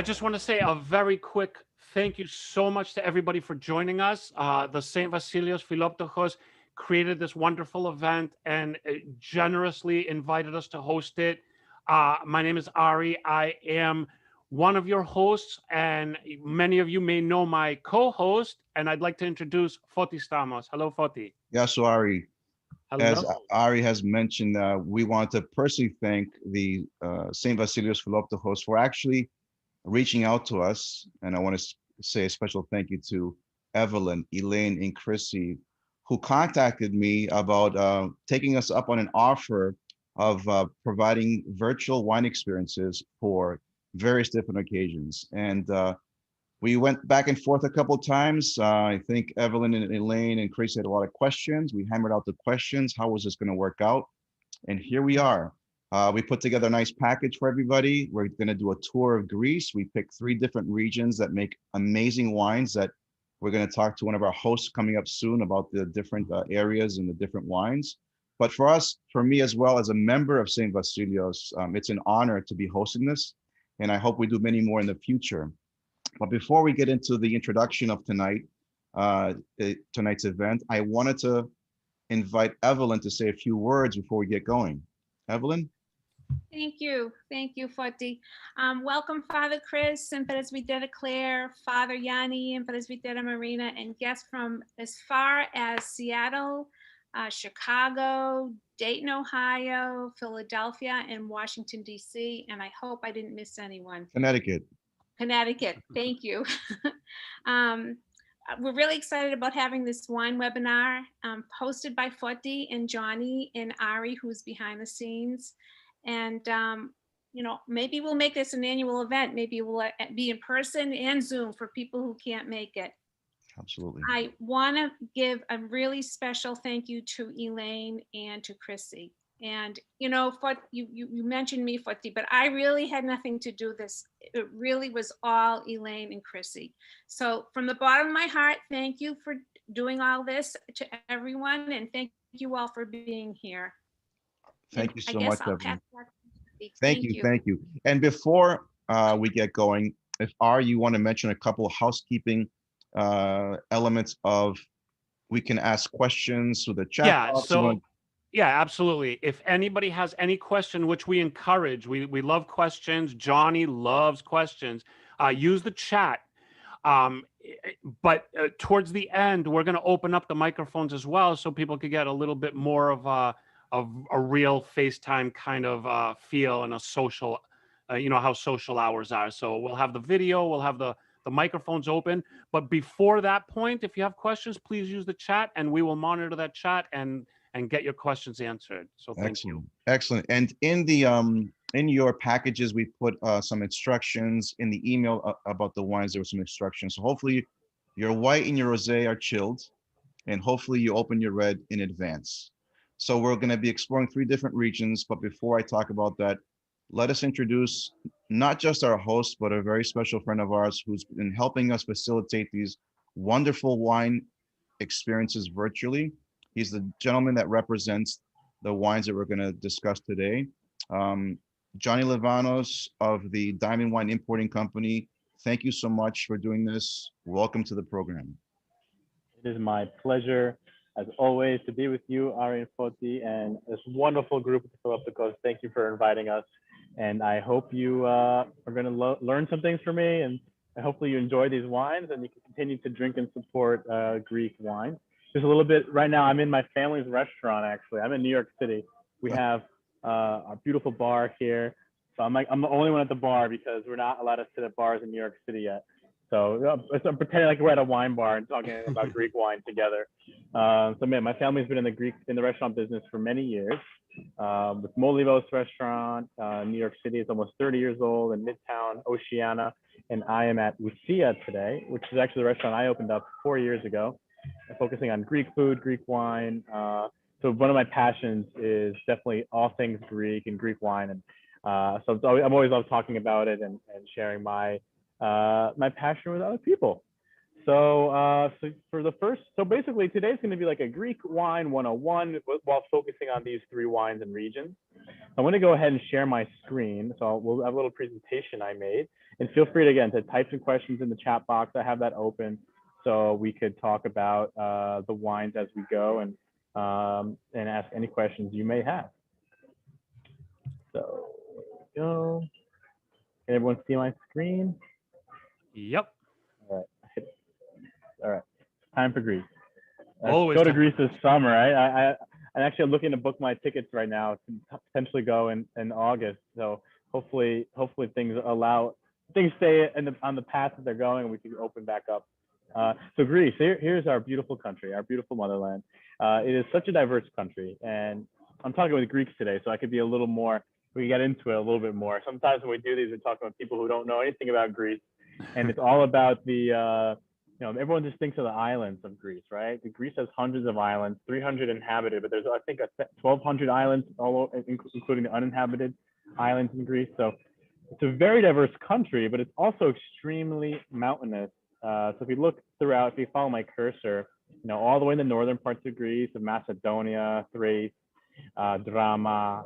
I just want to say a very quick thank you so much to everybody for joining us. The St. Vasilios Philoptochos created this wonderful event and generously invited us to host it. My name is Ari. I am one of your hosts, and many of you may know my co-host, and I'd like to introduce Foti Stamos. Hello, Foti. Yes, so Ari, as Hello. Ari has mentioned, we want to personally thank the St. Vasilios Philoptochos for actually reaching out to us. And I want to say a special thank you to Evelyn, Elaine, and Chrissy, who contacted me about taking us up on an offer of providing virtual wine experiences for various different occasions. And we went back and forth a couple of times. I think Evelyn and Elaine and Chris had a lot of questions. We hammered out the questions. How was this going to work out? And here we are. We put together a nice package for everybody. We're going to do a tour of Greece. We picked 3 different regions that make amazing wines that we're going to talk to one of our hosts coming up soon about the different areas and the different wines. But for us, for me as well, as a member of St. Vasilios, it's an honor to be hosting this. And I hope we do many more in the future. But before we get into the introduction of tonight's event, I wanted to invite Evelyn to say a few words before we get going. Evelyn? Thank you, Foti. Welcome, Father Chris and Presbytera Claire, Father Yanni and Presbytera Marina, and guests from as far as Seattle, Chicago, Dayton, Ohio, Philadelphia, and Washington, D.C. And I hope I didn't miss anyone. Connecticut. Thank you. We're really excited about having this wine webinar hosted by Foti and Johnny and Ari, who's behind the scenes. And, maybe we'll make this an annual event. Maybe we'll be in person and Zoom for people who can't make it. Absolutely. I want to give a really special thank you to Elaine and to Chrissy. And, you mentioned me, Foti, but I really had nothing to do this. It really was all Elaine and Chrissy. So from the bottom of my heart, thank you for doing all this to everyone. And thank you all for being here. Thank you so much, Evelyn. Thank you. And before we get going, if you want to mention a couple of housekeeping elements of, we can ask questions through the chat box. Yeah, absolutely. If anybody has any question, which we encourage, we love questions. Johnny loves questions. Use the chat. But towards the end, we're going to open up the microphones as well, so people could get a little bit more of a real FaceTime kind of feel and a social, how social hours are. So we'll have the video, we'll have the microphones open. But before that point, if you have questions, please use the chat, and we will monitor that chat and get your questions answered. So thank you. Excellent. And in the in your packages, we put some instructions in the email about the wines. There were some instructions. So hopefully your white and your rosé are chilled, and hopefully you open your red in advance. So we're going to be exploring 3 different regions. But before I talk about that, let us introduce not just our host, but a very special friend of ours who's been helping us facilitate these wonderful wine experiences virtually. He's the gentleman that represents the wines that we're going to discuss today. Johnny Livanos of the Diamond Wine Importing Company. Thank you so much for doing this. Welcome to the program. It is my pleasure, as always, to be with you, Ari and Foti, and this wonderful group of Philoptochos. Thank you for inviting us. And I hope you are going to learn some things from me, and hopefully you enjoy these wines and you can continue to drink and support Greek wine. Just a little bit, right now I'm in my family's restaurant, actually. I'm in New York City. We have a beautiful bar here. So I'm the only one at the bar because we're not allowed to sit at bars in New York City yet. So I'm pretending like we're at a wine bar and talking about Greek wine together. So man, my family's been in the restaurant business for many years. With Molivos restaurant, New York City. It's almost 30 years old in Midtown, Oceana. And I am at Lucia today, which is actually the restaurant I opened up 4 years ago, focusing on Greek food, Greek wine. So one of my passions is definitely all things Greek and Greek wine. And so I'm always love talking about it and sharing my passion with other people. So for the first, so basically today's going to be like a Greek wine 101 while focusing on these three wines and regions. I'm going to go ahead and share my screen. So we'll have a little presentation I made, and feel free to, again, to type some questions in the chat box. I have that open so we could talk about the wines as we go, and ask any questions you may have. So there we go. Can everyone see my screen? Yep. All right. All right. Time for Greece. Always go to time. Greece this summer. I'm actually looking to book my tickets right now to potentially go in August. So hopefully things stay on the path that they're going, and we can open back up. So Greece, here's our beautiful country, our beautiful motherland. It is such a diverse country, and I'm talking with Greeks today, so I could be a little more, we get into it a little bit more. Sometimes when we do these, we're talking with people who don't know anything about Greece, and it's all about the, everyone just thinks of the islands of Greece, right? Greece has hundreds of islands, 300 inhabited, but there's, I think, 1,200 islands, including the uninhabited islands in Greece. So it's a very diverse country, but it's also extremely mountainous. So if you look throughout, if you follow my cursor, all the way in the northern parts of Greece, of Macedonia, Thrace, Drama,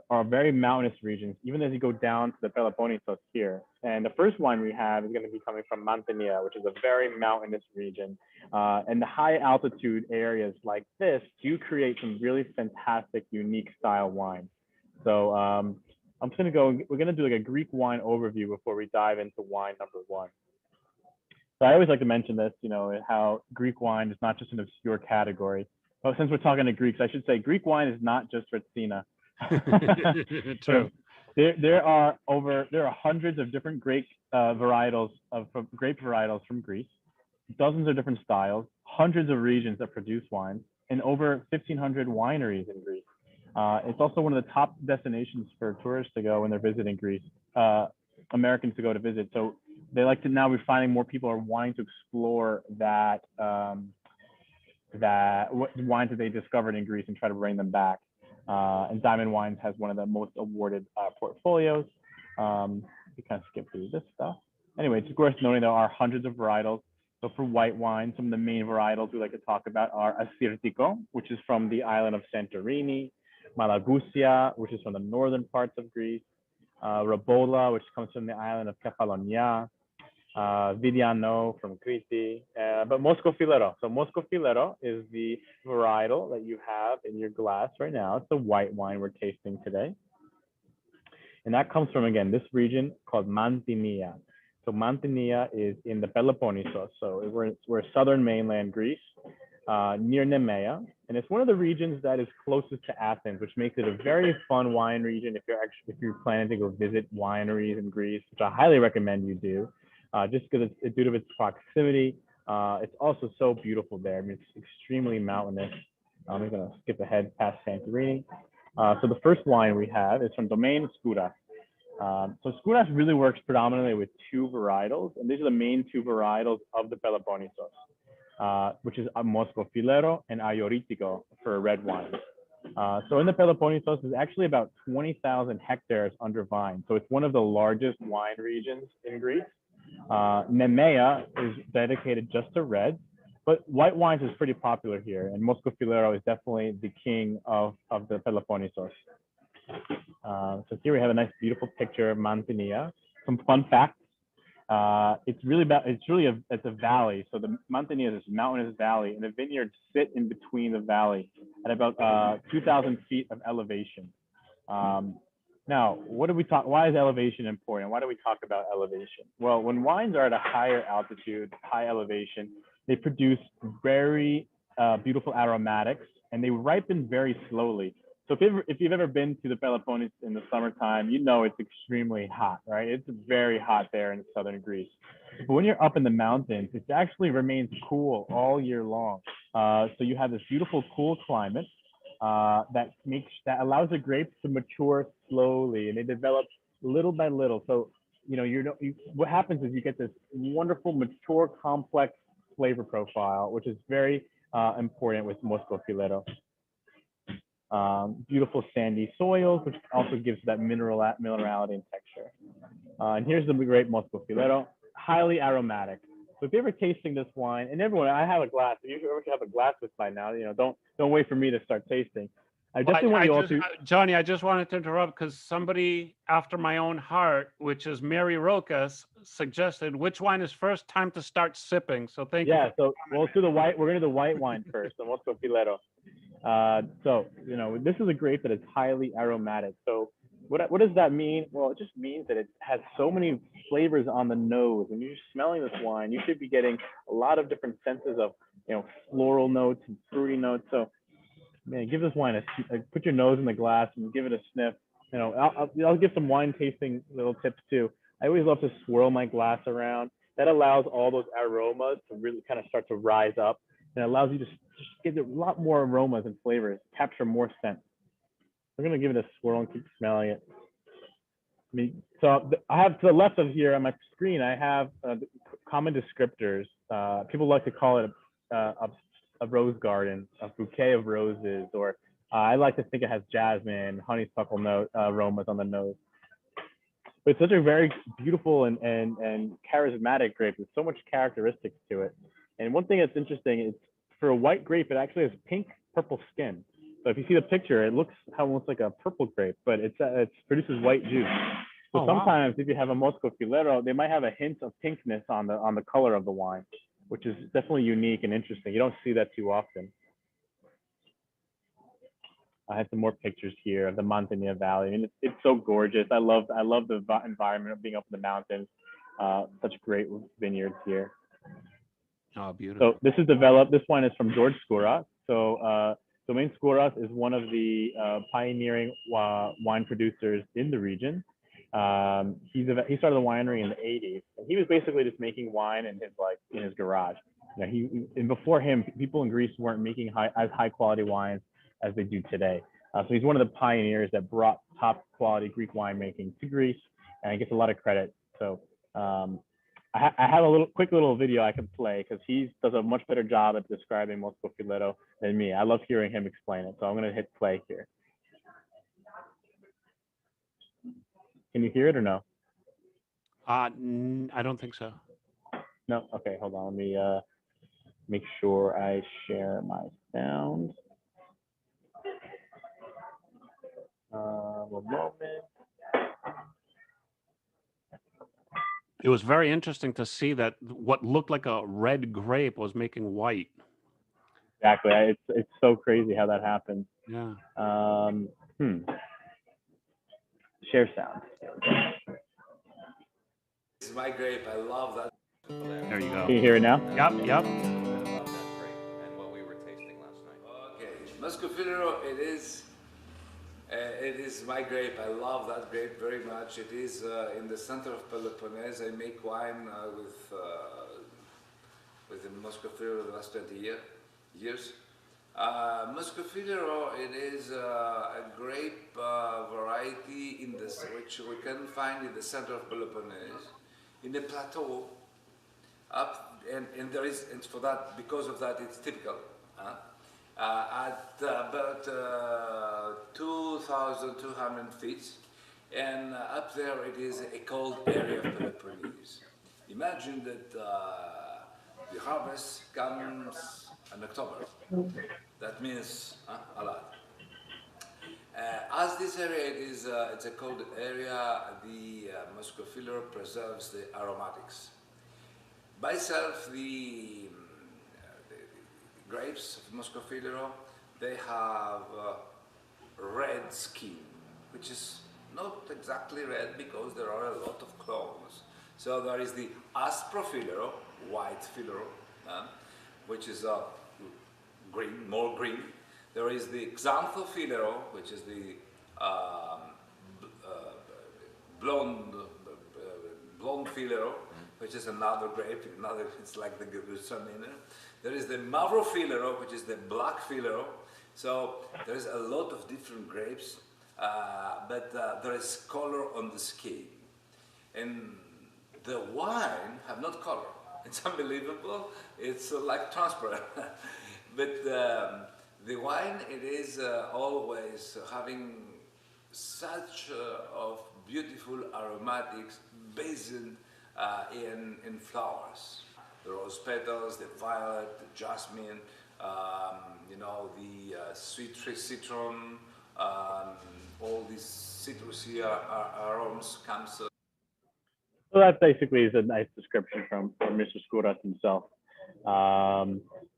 are very mountainous regions, even as you go down to the Peloponnesos here. And the first wine we have is going to be coming from Mantinea, which is a very mountainous region. And the high altitude areas like this do create some really fantastic, unique style wines. So I'm just going to go, we're going to do like a Greek wine overview before we dive into wine number one. So I always like to mention this, how Greek wine is not just an obscure category. But since we're talking to Greeks, I should say Greek wine is not just Retsina. True. There are hundreds of different grape varietals from Greece, dozens of different styles, hundreds of regions that produce wines, and over 1,500 wineries in Greece. It's also one of the top destinations for tourists to go when they're visiting Greece, Americans to go to visit. So they like to, now we're finding more people are wanting to explore that wines that they discovered in Greece and try to bring them back. And Diamond Wines has one of the most awarded portfolios. We kind of skip through this stuff. Anyway, it's worth noting there are hundreds of varietals. So for white wine, some of the main varietals we like to talk about are Assyrtiko, which is from the island of Santorini, Malagousia, which is from the northern parts of Greece, Rabola, which comes from the island of Kefalonia, Vidiano from Crete, but Moschofilero. So Moschofilero is the varietal that you have in your glass right now. It's the white wine we're tasting today. And that comes from, again, this region called Mantinea. So Mantinea is in the Peloponnesos. So we're southern mainland Greece, near Nemea. And it's one of the regions that is closest to Athens, which makes it a very fun wine region if you're planning to go visit wineries in Greece, which I highly recommend you do. Just because it's due to its proximity. It's also so beautiful there. I mean, it's extremely mountainous. I'm going to skip ahead past Santorini. So the first wine we have is from Domaine Skouras. So Skouras really works predominantly with two varietals, and these are the main two varietals of the Peloponnesos, which is Moschofilero and Aioritiko for red wine. So in the Peloponnesos, there's actually about 20,000 hectares under vine. So it's one of the largest wine regions in Greece. Nemea is dedicated just to red, but white wines is pretty popular here, and Moschofilero is definitely the king of the Peloponnesos. So here we have a nice, beautiful picture of Mantinea. Some fun facts. It's a valley. So the Mantinea is this mountainous valley, and the vineyards sit in between the valley at about 2,000 feet of elevation. Now, why is elevation important? Why do we talk about elevation? Well, when wines are at a higher altitude, high elevation, they produce very beautiful aromatics, and they ripen very slowly. So if you've ever been to the Peloponnese in the summertime, it's extremely hot, right? It's very hot there in southern Greece. But when you're up in the mountains, it actually remains cool all year long. So you have this beautiful, cool climate that allows the grapes to mature slowly, and they develop little by little. So what happens is you get this wonderful, mature, complex flavor profile, which is very important with Moschofilero. Beautiful sandy soils, which also gives that minerality and texture. And here's the grape Moschofilero, highly aromatic. So So if you're ever tasting this wine, and everyone, I have a glass. If you ever have a glass with by now, don't wait for me to start tasting. I definitely want you all to. Johnny, I just wanted to interrupt because somebody after my own heart, which is Mary Rokas, suggested which wine is first. Time to start sipping. So thank you. Yeah, so we'll do the white. We're gonna do the white wine first, the Moschofilero. So this is a grape that is highly aromatic. So what does that mean? Well, it just means that it has so many flavors on the nose. When you're smelling this wine, you should be getting a lot of different senses of floral notes and fruity notes. So man, give this wine put your nose in the glass and give it a sniff. I'll give some wine tasting little tips too. I always love to swirl my glass around. That allows all those aromas to really kind of start to rise up, and it allows you to just get a lot more aromas and flavors, capture more scent. I'm gonna give it a swirl and keep smelling it. So I have to the left of here on my screen, I have common descriptors. People like to call it a rose garden, a bouquet of roses, or I like to think it has jasmine, honeysuckle note aromas on the nose. But it's such a very beautiful and charismatic grape with so much characteristics to it. And one thing that's interesting is for a white grape, it actually has pink purple skin. So if you see the picture, it looks almost like a purple grape, but it produces white juice. So sometimes if you have a Moschofilero, they might have a hint of pinkness on the color of the wine, which is definitely unique and interesting. You don't see that too often. I have some more pictures here of the Montagna Valley. I mean, it's so gorgeous. I love the environment of being up in the mountains. Such great vineyards here. Oh, beautiful. So this is developed. This wine is from George Skouras. So Domaine Skouras is one of the pioneering wine producers in the region. He started the winery in the 80s, and he was basically just making wine in his garage. And before him, people in Greece weren't making as high quality wines as they do today. So he's one of the pioneers that brought top quality Greek winemaking to Greece, and he gets a lot of credit. So I have a quick little video I can play because he does a much better job at describing Moschofilero than me. I love hearing him explain it. So I'm going to hit play here. Can you hear it or no? I don't think so. No? Okay, hold on. Let me make sure I share my sound. One moment. It was very interesting to see that what looked like a red grape was making white. Exactly. It's so crazy how that happens. Yeah. Share sound. This is my grape. I love that. There you go. Can you hear it now? Yep. About that grape and what we were tasting last night. Okay, Moschofilero. It is my grape. I love that grape very much. It is in the center of Peloponnese. I make wine with the Moschofilero the last 20 years. Moschofilero, it is a grape variety which we can find in the center of Peloponnese, in a plateau and there is, and for that, because of that, it's typical. At about 2,200 feet, and up there it is a cold area of Peloponnese. Imagine that the harvest comes in October. That means a lot. As this area it's a cold area, the Moschofilero preserves the aromatics. By itself, the grapes of Moschofilero, they have red skin, which is not exactly red because there are a lot of clones. So there is the Asprofilero, white Filero, which is green, more green. There is the Xanthofilero, which is the blonde Filero, which is another grape, it's like the Gewürztraminer. There is the Mavrofilero, which is the black Filero. So there is a lot of different grapes, but there is color on the skin. And the wine have not color. It's unbelievable. It's like transparent. But the wine, it is always having such of beautiful aromatics based in flowers. the rose petals, the violet, the jasmine, you know, the sweet citron, all these citrusy aromas comes. So that basically is a nice description from Mr. Skouras himself.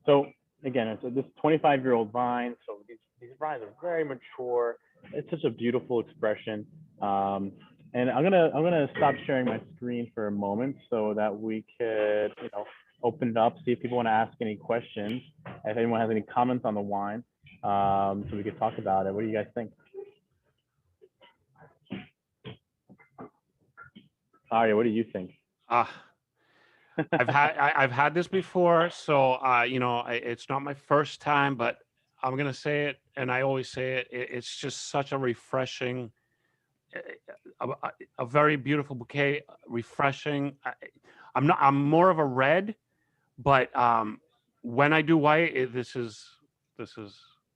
So again, it's this 25-year-old vine. So these vines are very mature. It's such a beautiful expression. And I'm gonna stop sharing my screen for a moment so that we could, you know, open it up, see if people want to ask any questions, if anyone has any comments on the wine, so we could talk about it. What do you guys think? Arya, what do you think? I've had this before, so you know, it's not my first time, but I'm gonna say it, and I always say it. It's just such a refreshing, a very beautiful bouquet, refreshing. I'm more of a red, but when I do white, this is.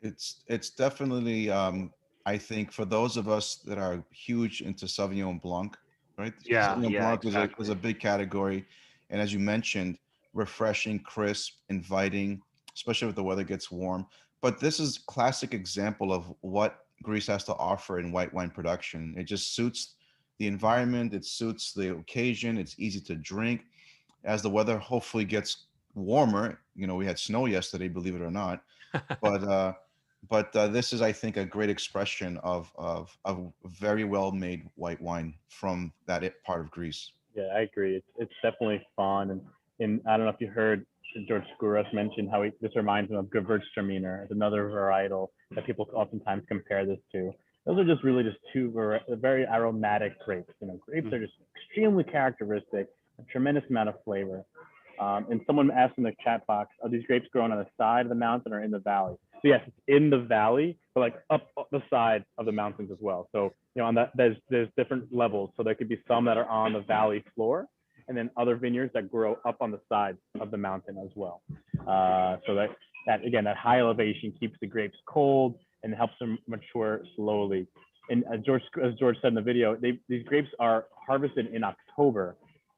It's definitely I think for those of us that are huge into Sauvignon Blanc, right? Yeah, Sauvignon yeah, Blanc exactly. is a big category, and as you mentioned, refreshing, crisp, inviting, especially if the weather gets warm. But this is classic example of what Greece has to offer in white wine production. It just suits the environment, it suits the occasion, it's easy to drink. As the weather hopefully gets warmer, you know, we had snow yesterday, believe it or not, but this is, I think, a great expression of very well made white wine from that part of Greece. Yeah, I agree. It's definitely fun, and I don't know if you heard George Skouras mention how this reminds him of Gewürztraminer. It's another varietal that people oftentimes compare this to. Those are just really just two very aromatic grapes. You know, grapes are just extremely characteristic, a tremendous amount of flavor. And someone asked in the chat box, are these grapes grown on the side of the mountain or in the valley? So yes, it's in the valley, but like up the side of the mountains as well. So, you know, on that, there's different levels. So there could be some that are on the valley floor, and then other vineyards that grow up on the side of the mountain as well. So that again, that high elevation keeps the grapes cold and helps them mature slowly. And as George said in the video, these grapes are harvested in October.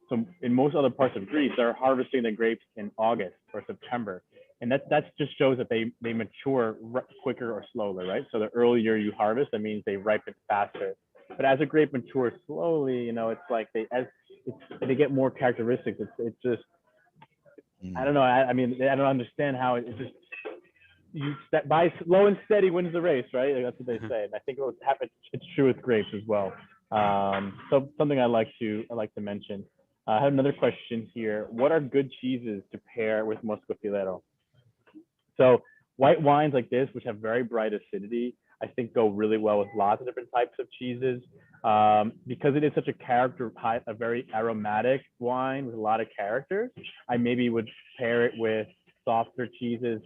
So in most other parts of Greece, they're harvesting the grapes in August or September. And that just shows that they mature quicker or slowly, right? So the earlier you harvest, that means they ripen faster. But as a grape matures slowly, you know, it's like they get more characteristics. It's just, I don't know. I mean, I don't understand how it just, by slow and steady wins the race, right? Like that's what they say. And I think it's true with grapes as well. So something I like to mention. I have another question here. What are good cheeses to pair with Moschofilero? So white wines like this, which have very bright acidity, I think go really well with lots of different types of cheeses. Because it is such a very aromatic wine with a lot of characters, I maybe would pair it with softer cheeses,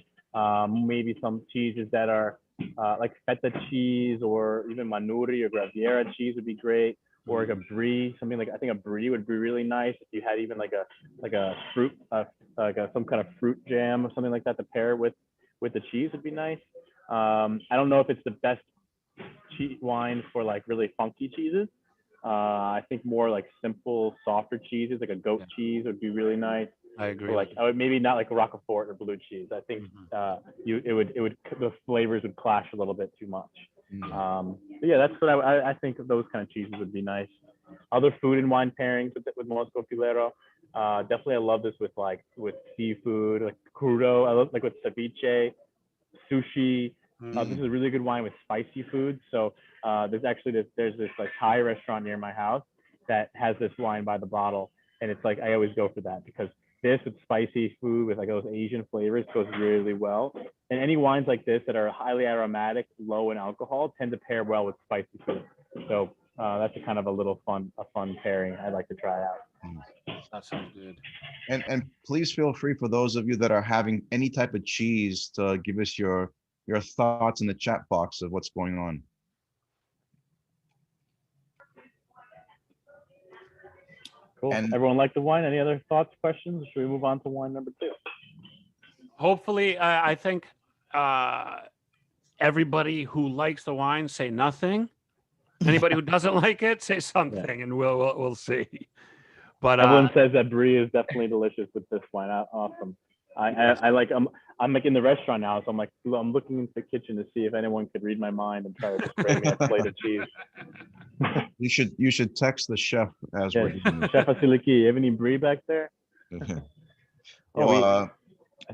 maybe some cheeses that are like feta cheese or even manuri or graviera cheese would be great. Or like a brie, something like, I think a brie would be really nice if you had even like a fruit, some kind of fruit jam or something like that to pair with the cheese would be nice. I don't know if it's the best wine for like really funky cheeses. I think more like simple, softer cheeses, like a goat cheese would be really nice. I agree. Or like maybe not like a Roquefort or blue cheese. I think the flavors would clash a little bit too much. But yeah, that's what I think of. Those kind of cheeses would be nice. Other food and wine pairings with Moschofilero. Definitely, I love this with seafood, like crudo. I love like with ceviche, sushi. This is a really good wine with spicy food. So there's this like Thai restaurant near my house that has this wine by the bottle, and it's like I always go for that because this with spicy food with like those Asian flavors goes really well. And any wines like this that are highly aromatic, low in alcohol, tend to pair well with spicy food. So that's a kind of a fun pairing I'd like to try out. That sounds good. And please feel free for those of you that are having any type of cheese to give us your thoughts in the chat box of what's going on. Cool. And everyone like the wine? Any other thoughts, questions? Should we move on to wine number 2? Hopefully, I think everybody who likes the wine say nothing. Anybody who doesn't like it, say something, and we'll see. But everyone says that brie is definitely delicious with this wine. Awesome. I like I'm like in the restaurant now, so I'm looking into the kitchen to see if anyone could read my mind and try to just bring me a plate of cheese. You should text the chef as Yes. we're doing it. Chef Vasilios, you have any brie back there? I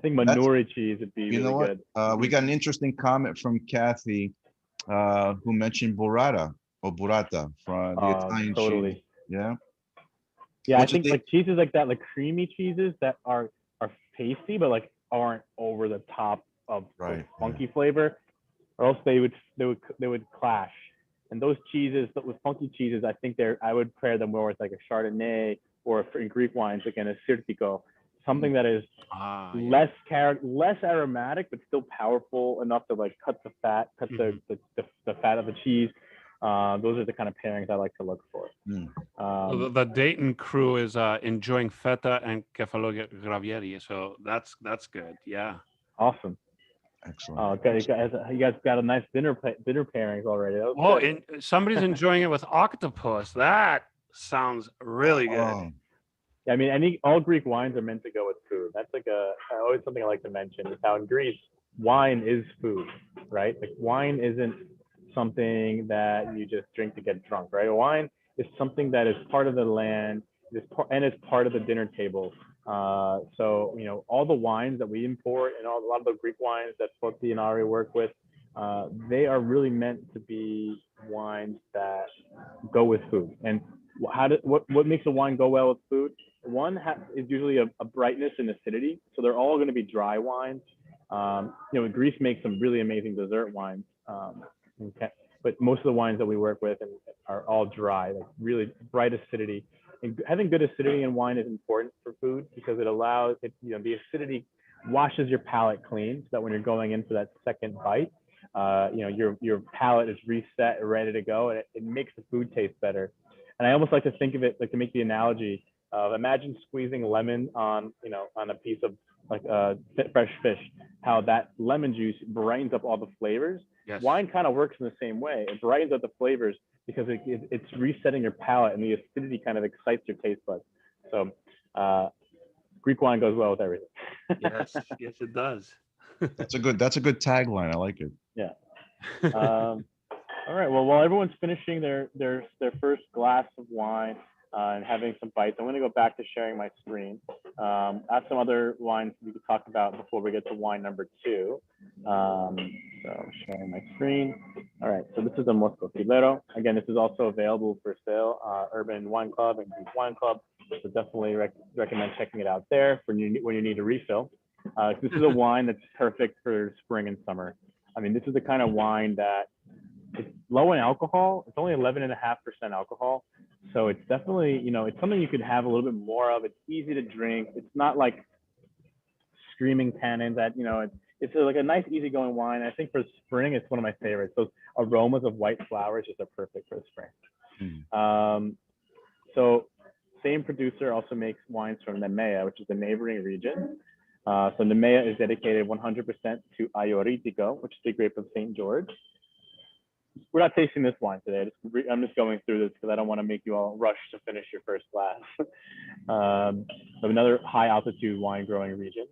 think Manuri cheese would be really good. We got an interesting comment from Kathy, who mentioned burrata or burrata from the Italian cheese. Yeah. Yeah, I think like cheeses like that, like creamy cheeses that are pasty, but like aren't over the top of funky flavor, or else they would clash. And those cheeses, with funky cheeses, I think I would pair them more with like a Chardonnay, or in Greek wines, again, a Sirtiko, something that is less aromatic, but still powerful enough to like cut the fat, the fat of the cheese. Those are the kind of pairings I like to look for. So the Dayton crew is enjoying feta and kefalogravieri, so that's good. Yeah. Awesome. Excellent. Okay, you guys got a nice dinner pairings already. And somebody's enjoying it with octopus. That sounds really good. Yeah, I mean, all Greek wines are meant to go with food. That's like always something I like to mention is how in Greece, wine is food, right? Like wine isn't something that you just drink to get drunk, right? Wine is something that is part of the land, and it's part of the dinner table. So, you know, all the wines that we import and a lot of the Greek wines that Foti and Ari work with, they are really meant to be wines that go with food. And what makes a wine go well with food? One is usually a brightness and acidity. So they're all going to be dry wines. You know, Greece makes some really amazing dessert wines. But most of the wines that we work with are all dry, like really bright acidity. And having good acidity in wine is important for food because it allows it, you know, the acidity washes your palate clean so that when you're going in for that second bite, you know, your palate is reset, ready to go, and it makes the food taste better. And I almost like to think of it, like to make the analogy of imagine squeezing lemon on, you know, on a piece of like fresh fish, how that lemon juice brightens up all the flavors. Yes. Wine kind of works in the same way. It brightens up the flavors because it's resetting your palate, and the acidity kind of excites your taste buds. So Greek wine goes well with everything. Yes, it does. That's a good tagline. I like it. Yeah. All right. Well, while everyone's finishing their first glass of wine and having some bites, I'm going to go back to sharing my screen. I have some other wines we could talk about before we get to wine number 2. So I'm sharing my screen. All right. So this is a Moschofilero. Again, this is also available for sale, Urban Wine Club and Greek Wine Club. So definitely recommend checking it out there when you need a refill. This is a wine that's perfect for spring and summer. I mean, this is the kind of wine that it's low in alcohol. It's only 11.5% alcohol. So it's definitely, you know, it's something you could have a little bit more of. It's easy to drink. It's not like screaming tannins that, you know, it's like a nice easygoing wine. I think for spring, it's one of my favorites. Those aromas of white flowers just are perfect for the spring. So same producer also makes wines from Nemea, which is the neighboring region. So Nemea is dedicated 100% to Ioritiko, which is the grape of St. George. We're not tasting this wine today. I'm just going through this because I don't want to make you all rush to finish your first glass. So another high altitude wine growing region.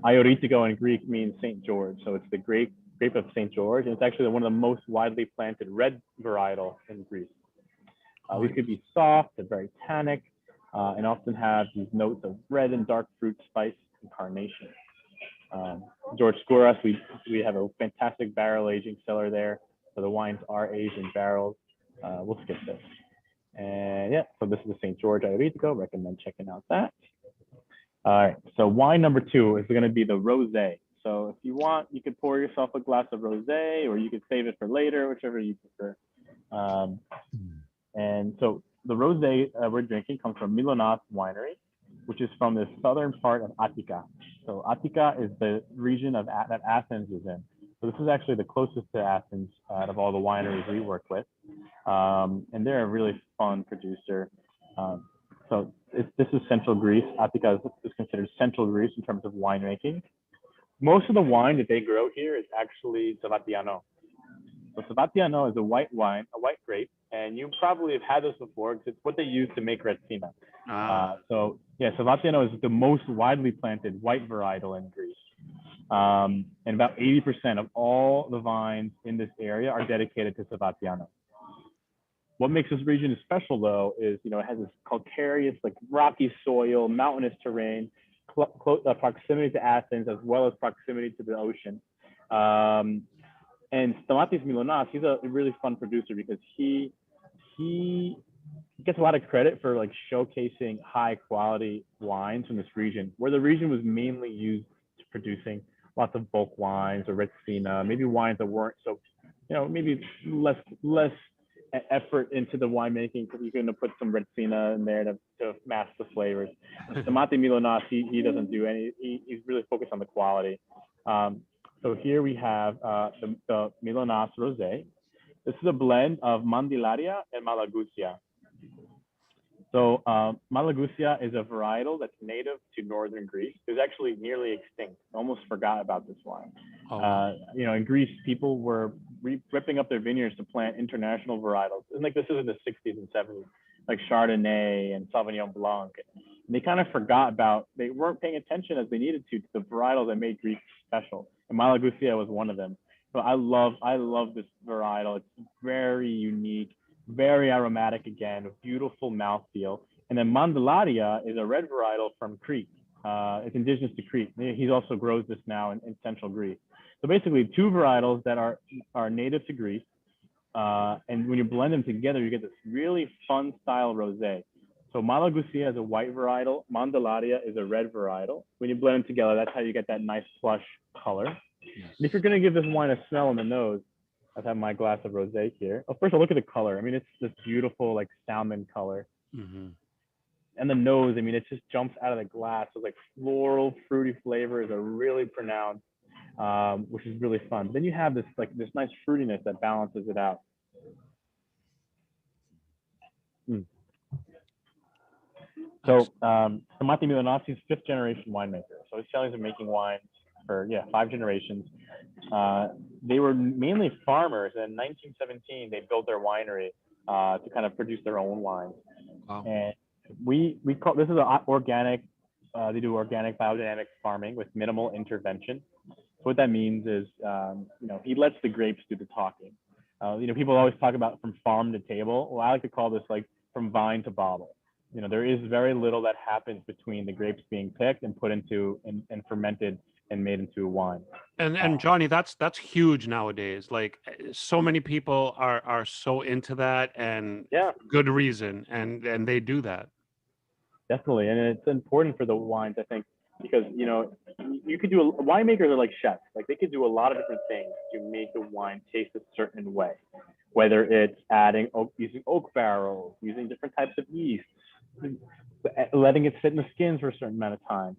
Ioritiko in Greek means St. George. So it's the grape of St. George. And it's actually one of the most widely planted red varietal in Greece. These could be soft and very tannic and often have these notes of red and dark fruit, spice, and carnation. George Skouras, we have a fantastic barrel aging cellar there. So the wines are aged in barrels. We'll skip this. And yeah, so this is the St. George Ioritiko. Recommend checking out that. All right, so wine number 2 is going to be the Rosé. So if you want, you could pour yourself a glass of Rosé, or you could save it for later, whichever you prefer. And so the Rosé we're drinking comes from Mylonas Winery, which is from the southern part of Attiki. So Attiki is the region that Athens is in. So this is actually the closest to Athens out of all the wineries we work with. And they're a really fun producer. So this is central Greece. Attiki is considered central Greece in terms of winemaking. Most of the wine that they grow here is actually Sabatiano. So Sabatiano is a white wine, a white grape and you probably have had this before because it's what they use to make Retsina. Ah. So yeah, Savatiano is the most widely planted white varietal in Greece. And about 80% of all the vines in this area are dedicated to Savatiano. What makes this region special though is, it has this calcareous, like rocky soil, mountainous terrain, proximity to Athens, as well as proximity to the ocean. And Stamatis Mylonas, he's a really fun producer because he gets a lot of credit for like showcasing high quality wines from this region, where the region was mainly used to producing lots of bulk wines or Retsina, maybe wines that weren't so, maybe less effort into the winemaking because you're going to put some Retsina in there to mask the flavors. Stamatis Mylonas, he doesn't do any, he's really focused on the quality. So here we have the Mylonas Rosè. This is a blend of Mandilaria and Malagusia. So Malagusia is a varietal that's native to northern Greece. It was actually nearly extinct. I almost forgot about this wine. Oh. In Greece, people were ripping up their vineyards to plant international varietals. And like this is in the 60s and 70s, like Chardonnay and Sauvignon Blanc. And they kind of forgot about, they weren't paying attention as they needed to the varietals that made Greece special. And Malagusia was one of them. So I love this varietal. It's very unique, very aromatic again, beautiful mouthfeel. And then Mandilaria is a red varietal from Crete. It's indigenous to Crete. He also grows this now in central Greece. So basically two varietals that are native to Greece. And when you blend them together, you get this really fun style rosé. So Malagusia is a white varietal. Mandilaria is a red varietal. When you blend them together, that's how you get that nice plush color. Yes. And if you're going to give this wine a smell in the nose, I have my glass of rosé here. Oh, first, I'll look at the color. I mean, it's this beautiful, like salmon color. Mm-hmm. And the nose, I mean, it just jumps out of the glass. So like floral, fruity flavors are really pronounced, which is really fun. Then you have this nice fruitiness that balances it out. Mm. So Stamatis Mylonas is fifth generation winemaker. So his family's been making wine for 5 generations. They were mainly farmers, and in 1917 they built their winery to kind of produce their own wines. Wow. And we call this is organic. They do organic biodynamic farming with minimal intervention. So what that means is, he lets the grapes do the talking. People always talk about from farm to table. Well, I like to call this like from vine to bottle. There is very little that happens between the grapes being picked and put into and fermented and made into a wine. And Johnny, that's huge nowadays. Like so many people are so into that, and good reason, and they do that. Definitely, and it's important for the wines, I think, because you could do winemakers are like chefs. Like they could do a lot of different things to make the wine taste a certain way, whether it's using oak barrels, using different types of yeast, letting it sit in the skins for a certain amount of time,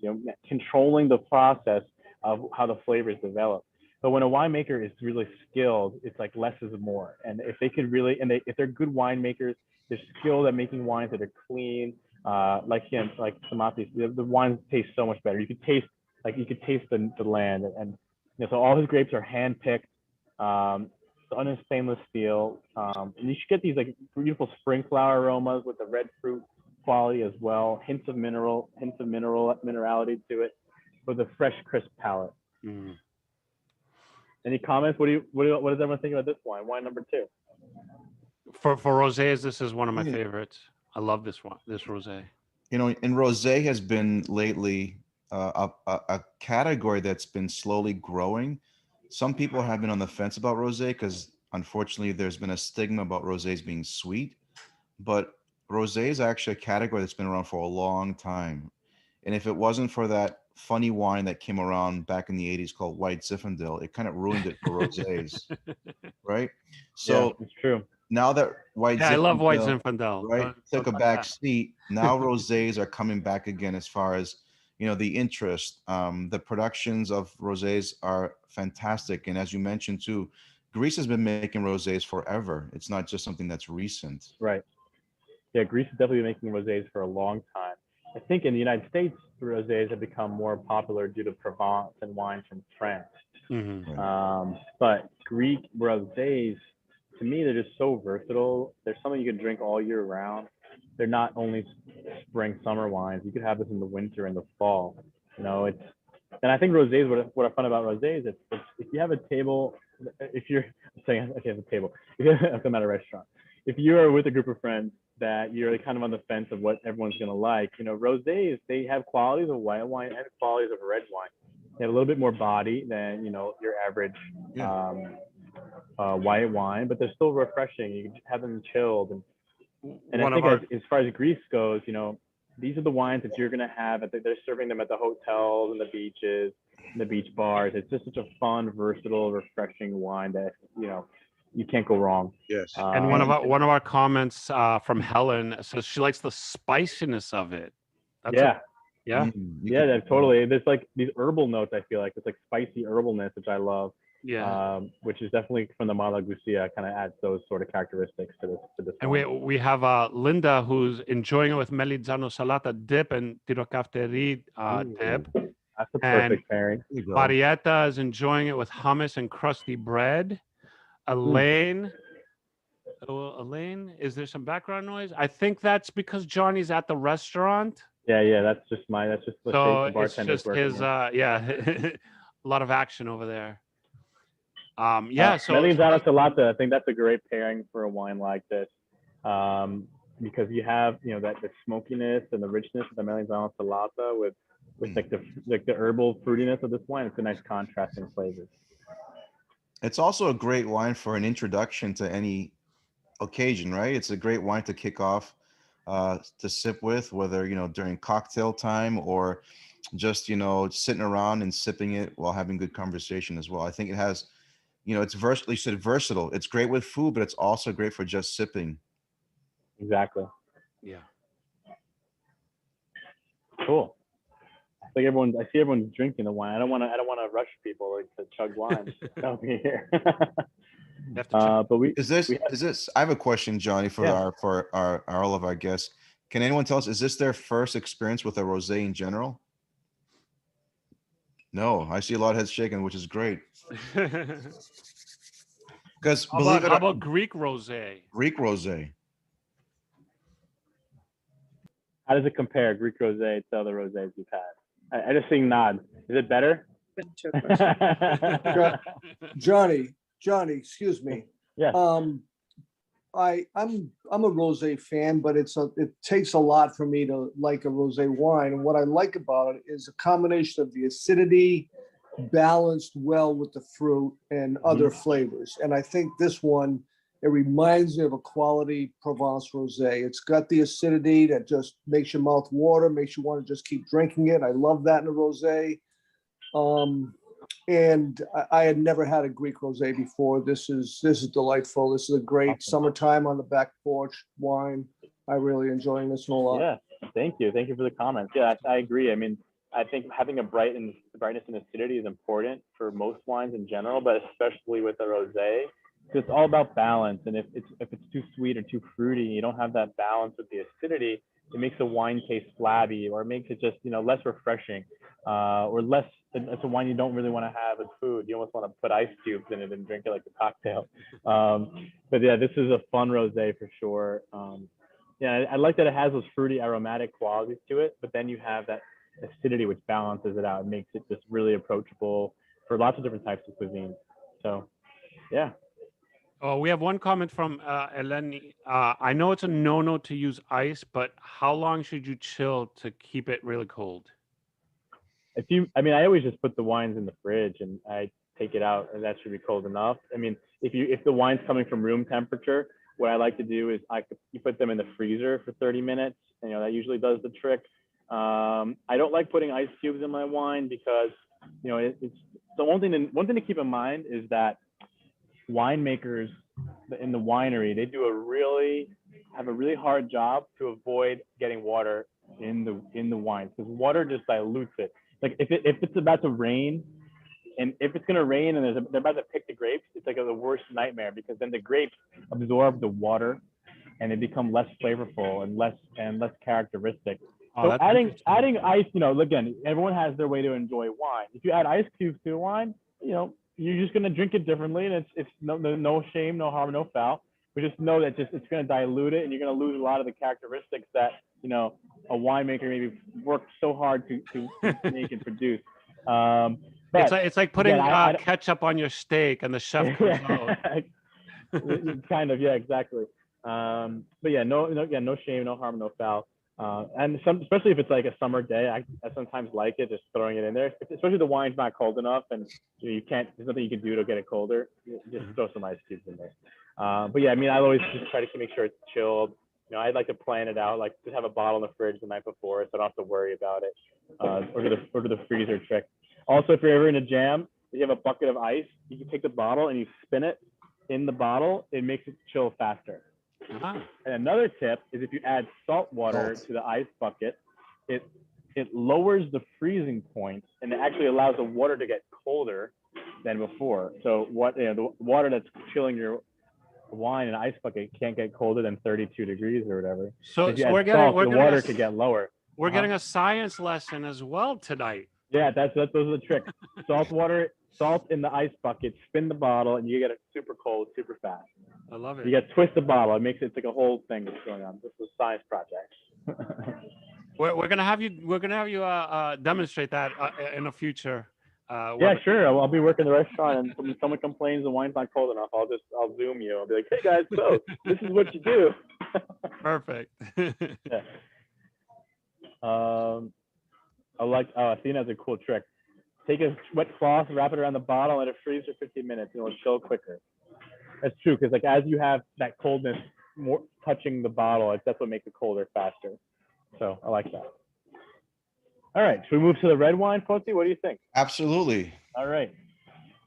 controlling the process of how the flavors develop. But when a winemaker is really skilled, it's like less is more. And if they could really, if they're good winemakers, they're skilled at making wines that are clean, like Stamatis, the wines taste so much better. You could taste the land, and so all his grapes are hand picked, done in stainless steel, and you should get these like beautiful spring flower aromas with the red fruit quality as well, hints of minerality to it, with a fresh, crisp palate. Mm. Any comments? What does everyone think about this wine? Wine number 2. For rosés, this is one of my favorites. I love this one, this rosé. And rosé has been lately a category that's been slowly growing. Some people have been on the fence about rosé because unfortunately there's been a stigma about rosés being sweet, but rosé is actually a category that's been around for a long time. And if it wasn't for that funny wine that came around back in the 80s called White Zinfandel, it kind of ruined it for rosés, right? So it's true. Now that I love White Zinfandel, right, took a back seat. Now rosés are coming back again as far as the interest. The productions of rosés are fantastic, and as you mentioned too, Greece has been making rosés forever. It's not just something that's recent. Right. Yeah, Greece is definitely making rosés for a long time. I think in the United States, rosés have become more popular due to Provence and wines from France. Mm-hmm. Right. But Greek rosés to me, they're just so versatile. There's something you can drink all year round. They're not only spring, summer wines. You could have this in the winter and the fall. You know, and I think rosés, what I find about rosés is if you have a table, if you're saying, okay, have a table, if I'm at a restaurant, if you are with a group of friends that you're kind of on the fence of what everyone's going to like, you know, rosés, they have qualities of white wine and qualities of red wine. They have a little bit more body than, you know, your average white wine, but they're still refreshing. You can have them chilled. And I think as far as Greece goes, you know, these are the wines that you're going to have. They're serving them at the hotels and the beaches and the beach bars. It's just such a fun, versatile, refreshing wine that, you know, you can't go wrong. Yes. And one of our comments from Helen says she likes the spiciness of it. That's totally. There's like these herbal notes. I feel like it's like spicy herbalness, which I love. Yeah. Which is definitely from the Malagusia, kind of adds those sort of characteristics to this. And we have Linda who's enjoying it with Melizzano Salata dip and Tirokafteri dip. That's a perfect pairing. Marietta is enjoying it with hummus and crusty bread. Elaine, is there some background noise? I think that's because Johnny's at the restaurant. Yeah, that's just so it's just his a lot of action over there. So Melizzano Salata, I think that's a great pairing for a wine like this, because you have, you know, that the smokiness and the richness of the Melizzano Salata with like the herbal fruitiness of this wine. It's a nice contrast in flavors. It's also a great wine for an introduction to any occasion, right? It's a great wine to kick off, to sip with, whether, you know, during cocktail time or just, you know, sitting around and sipping it while having good conversation as well. I think it has, you know, it's versatile. It's great with food, but it's also great for just sipping. Exactly. Yeah. Cool. I see everyone's drinking the wine. I don't want to rush people to chug wine out here. But is this? I have a question, Johnny, for all of our guests. Can anyone tell us, is this their first experience with a rosé in general? No, I see a lot of heads shaking, which is great. Because how about Greek rosé? Greek rosé. How does it compare, Greek rosé, to other rosés you've had? I just see nod. Is it better? Johnny, excuse me. Yeah. I'm a rosé fan, but it takes a lot for me to like a rosé wine. And what I like about it is a combination of the acidity balanced well with the fruit and other flavors. And I think this one, it reminds me of a quality Provence rosé. It's got the acidity that just makes your mouth water, makes you want to just keep drinking it. I love that in a rosé. And I had never had a Greek rosé before. This is delightful. This is a great summertime on the back porch wine. I really enjoying this one a lot. Yeah, thank you for the comments. Yeah, I agree. I mean, I think having a brightness and acidity is important for most wines in general, but especially with a rosé. It's all about balance, and if it's too sweet or too fruity, you don't have that balance with the acidity, it makes the wine taste flabby, or it makes it just, you know, less refreshing, or less. It's a wine you don't really want to have as food. You almost want to put ice cubes in it and drink it like a cocktail. But yeah, this is a fun rosé for sure. I like that it has those fruity aromatic qualities to it, but then you have that acidity which balances it out. It makes it just really approachable for lots of different types of cuisines. So yeah. Oh, we have one comment from Eleni. I know it's a no-no to use ice, but how long should you chill to keep it really cold? I always just put the wines in the fridge and I take it out, and that should be cold enough. I mean, if the wine's coming from room temperature, what I like to do is you put them in the freezer for 30 minutes, and, you know, that usually does the trick. I don't like putting ice cubes in my wine because, you know, it's the one thing to keep in mind is that winemakers in the winery, they have a really hard job to avoid getting water in the wine, because water just dilutes it. Like if it's about to rain, and if it's going to rain and they're about to pick the grapes, it's like the worst nightmare, because then the grapes absorb the water and they become less flavorful and less characteristic. So adding ice, you know, again, everyone has their way to enjoy wine. If you add ice cubes to a wine, you know, you're just gonna drink it differently, and it's no shame, no harm, no foul. We just know that it's gonna dilute it, and you're gonna lose a lot of the characteristics that a winemaker maybe worked so hard to make and produce. But it's like putting again, ketchup on your steak, and the chef comes out. Kind of, yeah, exactly. But yeah, no shame, no harm, no foul. And especially if it's like a summer day, I sometimes like it, just throwing it in there. Especially if the wine's not cold enough, and there's nothing you can do to get it colder. Just throw some ice cubes in there. But yeah, I mean, I always just try to make sure it's chilled. I'd like to plan it out, like just have a bottle in the fridge the night before, so I don't have to worry about it. Order the freezer trick. Also, if you're ever in a jam, if you have a bucket of ice, you can take the bottle and you spin it in the bottle. It makes it chill faster. And another tip is if you add salt water to the ice bucket, it lowers the freezing point, and it actually allows the water to get colder than before. So the water that's chilling your wine in an ice bucket can't get colder than 32 degrees or whatever. So the water could get lower. We're getting a science lesson as well tonight. Yeah, those are the tricks. Salt in the ice bucket, spin the bottle, and you get it super cold, super fast. I love it. You got to twist the bottle. It makes it like a whole thing that's going on. This is a science project. We're gonna have you demonstrate that in a future. Yeah, sure. I'll be working the restaurant, and when someone complains the wine's not cold enough, I'll Zoom you. I'll be like, hey guys, so this is what you do. Perfect. Yeah. Athena has a cool trick. Take a wet cloth, wrap it around the bottle, and let it freeze for 15 minutes. It'll chill quicker. That's true, because like as you have that coldness more touching the bottle, that's what makes it colder faster. So I like that. All right, should we move to the red wine, Foti? What do you think? Absolutely. All right.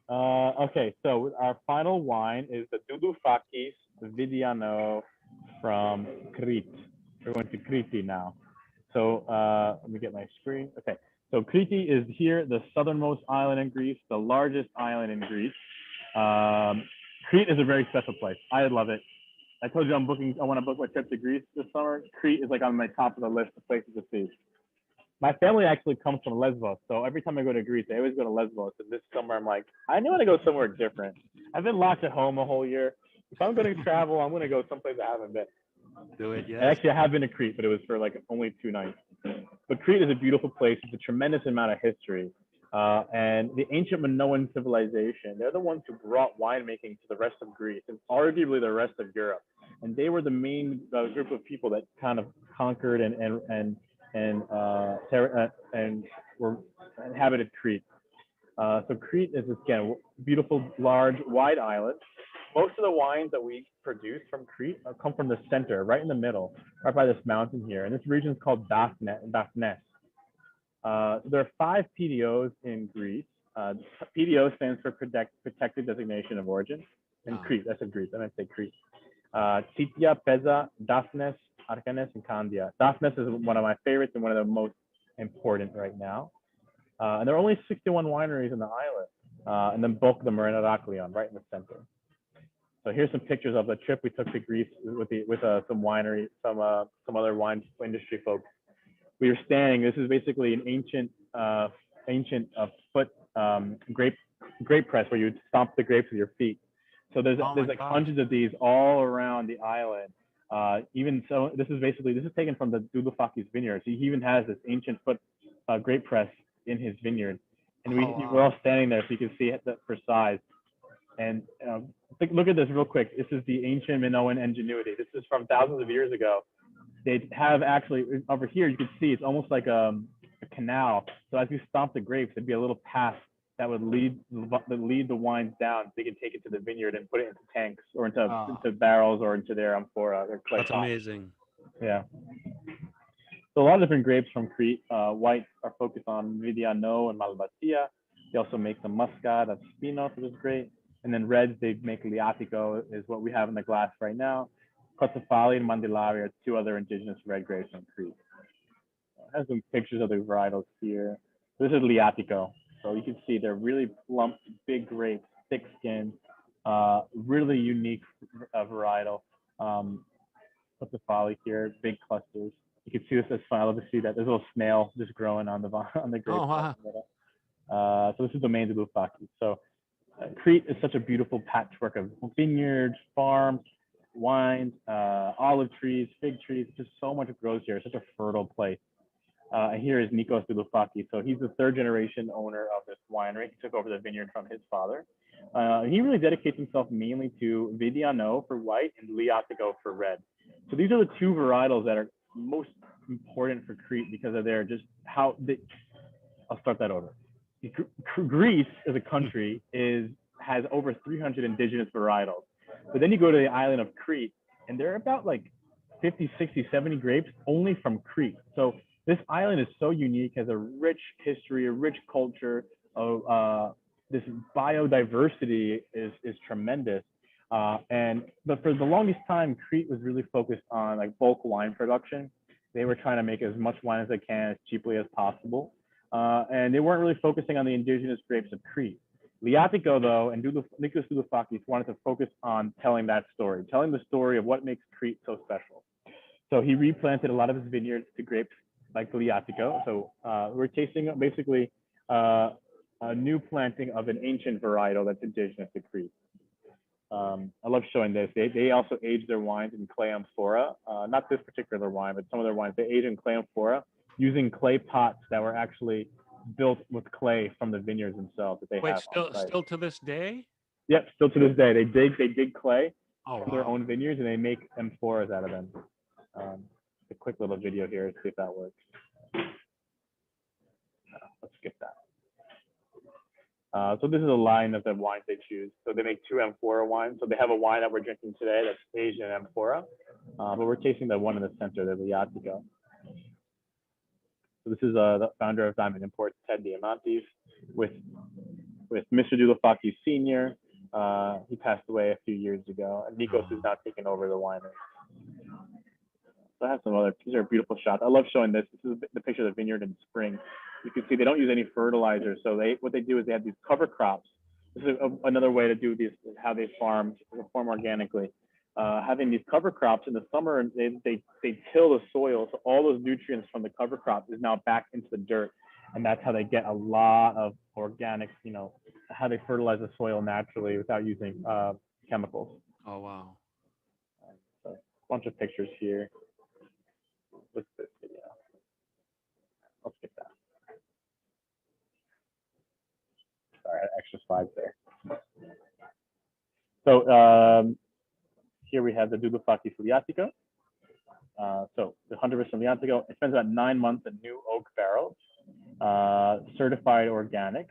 Okay, so our final wine is the Douloufakis Liatiko from Crete. We're going to Crete now. So let me get my screen. Okay, so Crete is here, the southernmost island in Greece, the largest island in Greece. Crete is a very special place. I love it. I told you I want to book my trip to Greece this summer. Crete is like on my top of the list of places to see. My family actually comes from Lesbos, so every time I go to Greece, I always go to Lesbos. And this summer, I'm like, I want to go somewhere different. I've been locked at home a whole year. If I'm going to travel, I'm going to go someplace I haven't been. Do it, yeah. Actually, I have been to Crete, but it was for like only 2 nights. But Crete is a beautiful place with a tremendous amount of history. And the ancient Minoan civilization, they're the ones who brought winemaking to the rest of Greece and arguably the rest of Europe. And they were the main group of people that kind of conquered and were inhabited Crete. So Crete is, again, beautiful, large, wide island. Most of the wines that we produce from Crete come from the center, right in the middle, right by this mountain here. And this region is called Daphne. So there are 5 PDOs in Greece. PDO stands for Protected Designation of Origin. In Crete, that's in Greece. I meant to say Crete. Titia, Peza, Daphnes, Arkanes, and Candia. Daphnes is one of my favorites and one of the most important right now. And there are only 61 wineries in the island. And then bulk of them are in Heraklion, right in the center. So here's some pictures of the trip we took to Greece with some winery, some other wine industry folks. We were standing. This is basically an ancient foot grape press where you would stomp the grapes with your feet. So there's like hundreds of these all around the island. Even so, this is taken from the Douloufakis vineyard. So he even has this ancient foot grape press in his vineyard, and we're all standing there so you can see it for size. And look at this real quick. This is the ancient Minoan ingenuity. This is from thousands of years ago. They have actually, over here, you can see it's almost like a canal. So as you stomp the grapes, there'd be a little path that would lead the wines down so they can take it to the vineyard and put it into tanks or into barrels or into their amphora. That's amazing. Yeah. So a lot of different grapes from Crete. Whites are focused on Vidiano and Malvasia. They also make the Muscat, that's Spinos, which is great. And then reds, they make Liatiko, is what we have in the glass right now. Kotsafali and Mandilari are 2 other indigenous red grapes from Crete. I have some pictures of the varietals here. This is Liatiko. So you can see they're really plump, big grapes, thick skin, really unique varietal. Kotsafali here, big clusters. You can see this as fun. I love to see that. There's a little snail just growing on the grape. Oh, wow. So this is the main Douloufakis. So Crete is such a beautiful patchwork of vineyards, farms, wines, olive trees, fig trees, just so much grows here. It's such a fertile place. And here is Nikos Douloufakis. So he's the third generation owner of this winery. He took over the vineyard from his father. He really dedicates himself mainly to Vidiano for white and Liatiko for red. So these are the two varietals that are most important for Crete because of their just how they, I'll start that over. Greece as a country has over 300 indigenous varietals. But then you go to the island of Crete and there are about like 50, 60, 70 grapes only from Crete. So this island is so unique, has a rich history, a rich culture of this biodiversity is tremendous. But for the longest time, Crete was really focused on like bulk wine production. They were trying to make as much wine as they can as cheaply as possible. And they weren't really focusing on the indigenous grapes of Crete. Liatiko, though, and Nikos Douloufakis wanted to focus on telling that story, telling the story of what makes Crete so special. So he replanted a lot of his vineyards to grapes like Liatiko. So we're tasting basically a new planting of an ancient varietal that's indigenous to Crete. I love showing this. They also age their wines in clay amphora. Not this particular wine, but some of their wines, they age in clay amphora using clay pots that were actually built with clay from the vineyards themselves that they have. Still to this day? Yep, still to this day. They dig clay from their wow. own vineyards and they make amphoras out of them. A quick little video here to see if that works. Let's skip that. So this is a line of the wines they choose. So they make 2 amphora wines. So they have a wine that we're drinking today that's aged in amphora, but we're tasting the one in the center, the Liatiko. So this is the founder of Diamond Imports, Ted Diamantes, with Mr. Douloufakis Sr. He passed away a few years ago, and Nikos is now taking over the winery. So I have some other, these are beautiful shots. I love showing this. This is the picture of the vineyard in spring. You can see they don't use any fertilizer. So what they do is they have these cover crops. This is another way to do this, how they farm organically. Having these cover crops in the summer, they till the soil. So all those nutrients from the cover crop is now back into the dirt. And that's how they get a lot of organic, how they fertilize the soil naturally without using chemicals. Oh, wow. So a bunch of pictures here. What's this video? I'll skip that. Sorry, I had extra slides there. So here we have the Douloufakis Liatiko. So the 100% Liatiko, it spends about 9 months in new oak barrels, certified organic.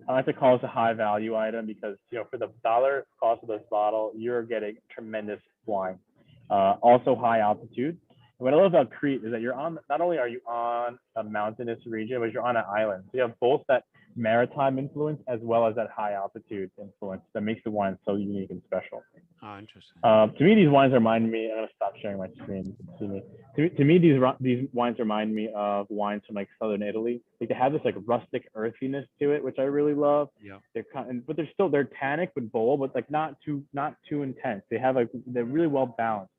I like to call this a high value item because for the dollar cost of this bottle, you're getting tremendous wine. Also high altitude. What I love about Crete is that not only are you on a mountainous region, but you're on an island. So you have both that maritime influence as well as that high altitude influence that makes the wine so unique and special. Oh, interesting. To me, these wines remind me, I'm gonna stop sharing my screen. You can see me. To me, these wines remind me of wines from like Southern Italy. Like they have this like rustic earthiness to it, which I really love. Yeah. But they're tannic but bold, but like not too intense. They're really well balanced.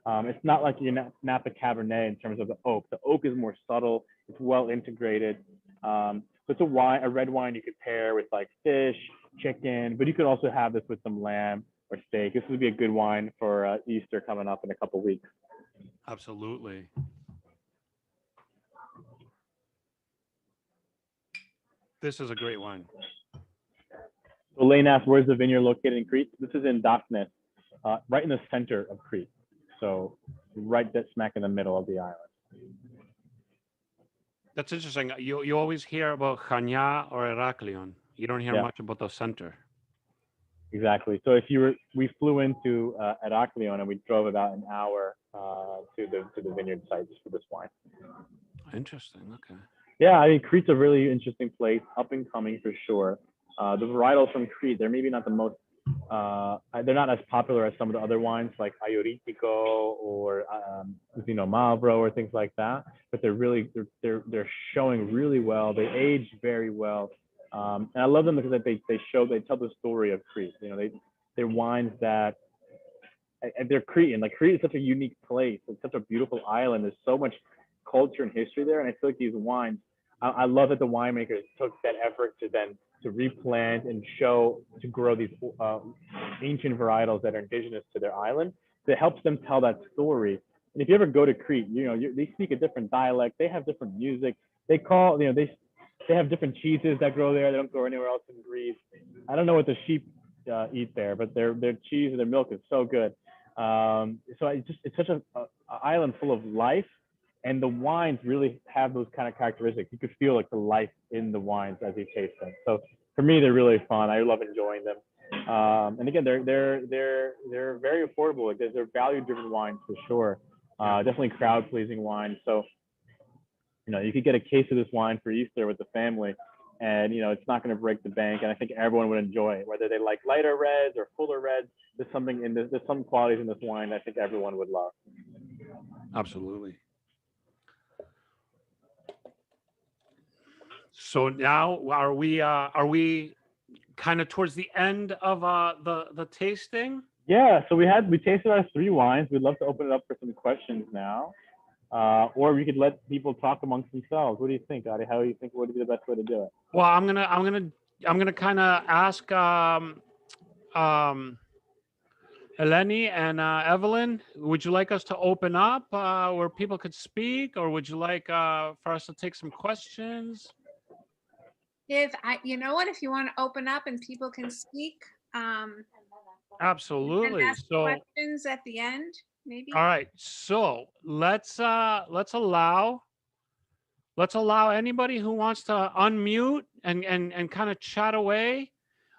It's not like your Napa Cabernet in terms of the oak. The oak is more subtle. It's well integrated. So it's a red wine you could pair with like fish, chicken, but you could also have this with some lamb or steak. This would be a good wine for Easter coming up in a couple weeks. Absolutely. This is a great wine. So Lane asked, where's the vineyard located in Crete? This is in Daknes, right in the center of Crete. So right dead smack in the middle of the island. That's interesting. You always hear about Chania or Heraklion. You don't hear much about the center. Exactly. So we flew into Heraklion and we drove about an hour to the vineyard sites for this wine. Interesting. Okay. Yeah, I mean Crete's a really interesting place, up and coming for sure. The varietals from Crete, they're maybe not the most. They're not as popular as some of the other wines like Aioritiko or Vino Mavro or things like that, but they're showing really well. They age very well, and I love them because they tell the story of Crete. They're wines that they're Cretan. Like Crete is such a unique place. It's such a beautiful island. There's so much culture and history there, and I feel like these wines I love that the winemakers took that effort to replant and to grow these ancient varietals that are indigenous to their island. That helps them tell that story. And if you ever go to Crete, they speak a different dialect. They have different music. They have different cheeses that grow there. They don't grow anywhere else in Greece. I don't know what the sheep eat there, but their cheese and their milk is so good. So it's such an island full of life, and the wines really have those kind of characteristics. You could feel like the life in the wines as you taste them. So for me, they're really fun. I love enjoying them. And again, they're very affordable. Like they're value-driven wines for sure. Definitely crowd-pleasing wine. So you could get a case of this wine for Easter with the family, and it's not going to break the bank. And I think everyone would enjoy it, whether they like lighter reds or fuller reds. There's some qualities in this wine that I think everyone would love. Absolutely. So now are we kind of towards the end of the tasting? Yeah. So we tasted our 3 wines. We'd love to open it up for some questions now. Or we could let people talk amongst themselves. What do you think, Adi? How do you think would be the best way to do it? Well, I'm gonna kind of ask Eleni and Evelyn. Would you like us to open up where people could speak, or would you like for us to take some questions? If you want to open up and people can speak, Absolutely. and ask So questions at the end, maybe. all right, so let's allow anybody who wants to unmute and kind of chat away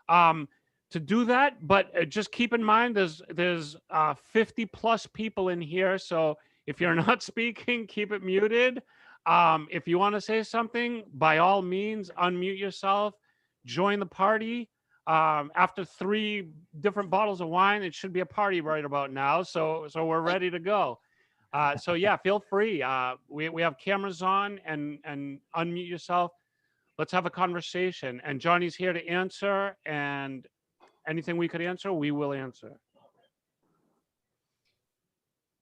to do that. But just keep in mind there's 50 plus people in here, so if you're not speaking, keep it muted. If you want to say something, by all means, unmute yourself, join the party. After 3 different bottles of wine, it should be a party right about now. So we're ready to go. So yeah, feel free. We have cameras on, and unmute yourself. Let's have a conversation. And Johnny's here to answer, and anything we could answer, we will answer.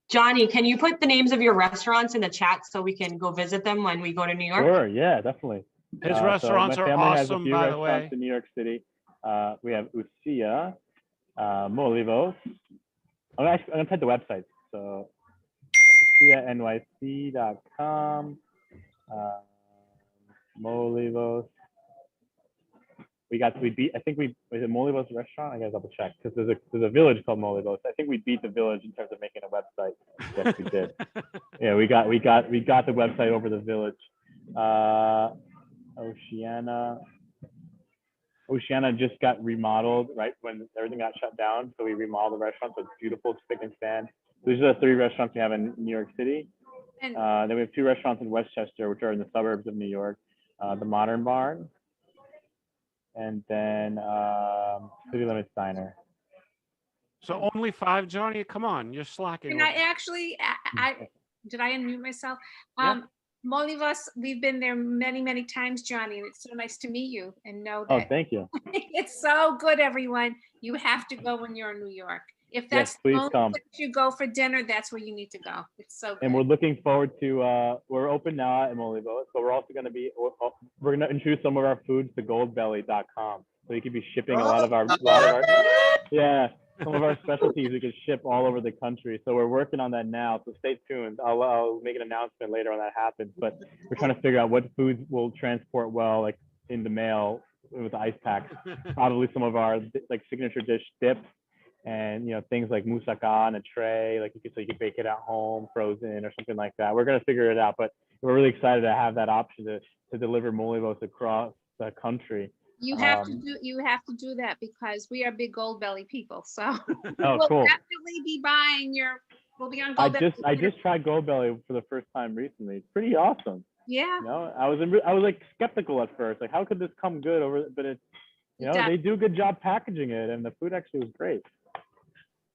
Johnny, can you put the names of your restaurants in the chat so we can go visit them when we go to New York? Sure, yeah, definitely. His restaurants are awesome, by the way. In New York City. We have Usia, Molivos. I'm gonna type the website. So usianyc.com, Molivos. I think was it Molivos restaurant? I gotta double check, because there's a village called Molivos. I think we beat the village in terms of making a website. Yes, we did. Yeah, we got the website over the village. Oceana just got remodeled right when everything got shut down. So we remodeled the restaurant. So it's beautiful, spick and span. These are the 3 restaurants we have in New York City. And Then we have 2 restaurants in Westchester, which are in the suburbs of New York. The Modern Barn, and then City Limits Diner. So only 5, Johnny? Come on, you're slacking. can I actually, did I unmute myself? Yeah. Molivos, we've been there many, many times, Johnny, and it's so nice to meet you and know Oh, that thank you. it's so good, everyone. You have to go when you're in New York. If that's Yes, please the only come. place you go for dinner, that's where you need to go. It's so good. And we're looking forward to, we're open now at Molivos, but we're also going to we're going to introduce some of our foods to goldbelly.com. So you could be shipping a lot of our, yeah, some of our specialties we could ship all over the country. So we're working on that now. So stay tuned. I'll make an announcement later when that happens. But we're trying to figure out what foods will transport well, like in the mail with the ice packs. Probably some of our like signature dish dips, and things like moussaka on a tray, like you could bake it at home, frozen or something like that. We're gonna figure it out, but we're really excited to have that option to deliver Molivos across the country. You have to do that because we are big Gold Belly people. So Oh, we'll cool. definitely be buying we'll be on Gold Belly. I just tried Gold Belly for the first time recently. It's pretty awesome. Yeah. I was like skeptical at first, like how could this come good over, but it's they do a good job packaging it, and the food actually was great.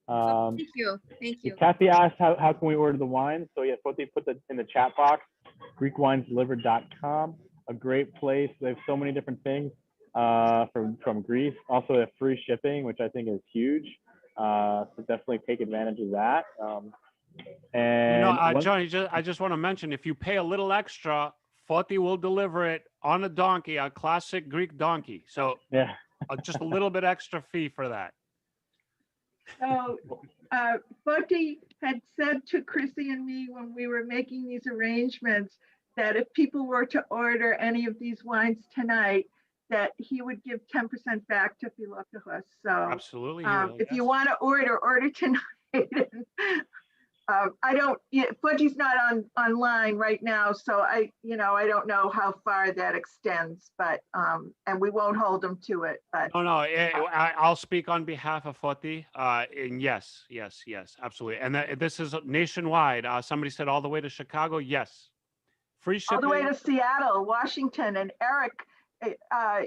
Thank you. Kathy asked how can we order the wine. So yeah, Foti put that in the chat box. GreekWinesDelivered.com, a great place. They have so many different things from Greece. Also, they have free shipping, which I think is huge. So definitely take advantage of that. And Johnny, I just want to mention, if you pay a little extra Foti will deliver it on a donkey, a classic Greek donkey. So Yeah. just a little bit extra fee for that. So Foti had said to Chrissy and me when we were making these arrangements that if people were to order any of these wines tonight, that he would give 10% back to Philoptochos. So Absolutely. He will, if yes. you want to order tonight. I don't, Foti's not online right now, so I don't know how far that extends, but, and we won't hold them to it, but. No, I'll speak on behalf of Foti. And yes, absolutely. And this is nationwide. Somebody said all the way to Chicago. Yes. Free shipping. All the way to Seattle, Washington, and Eric,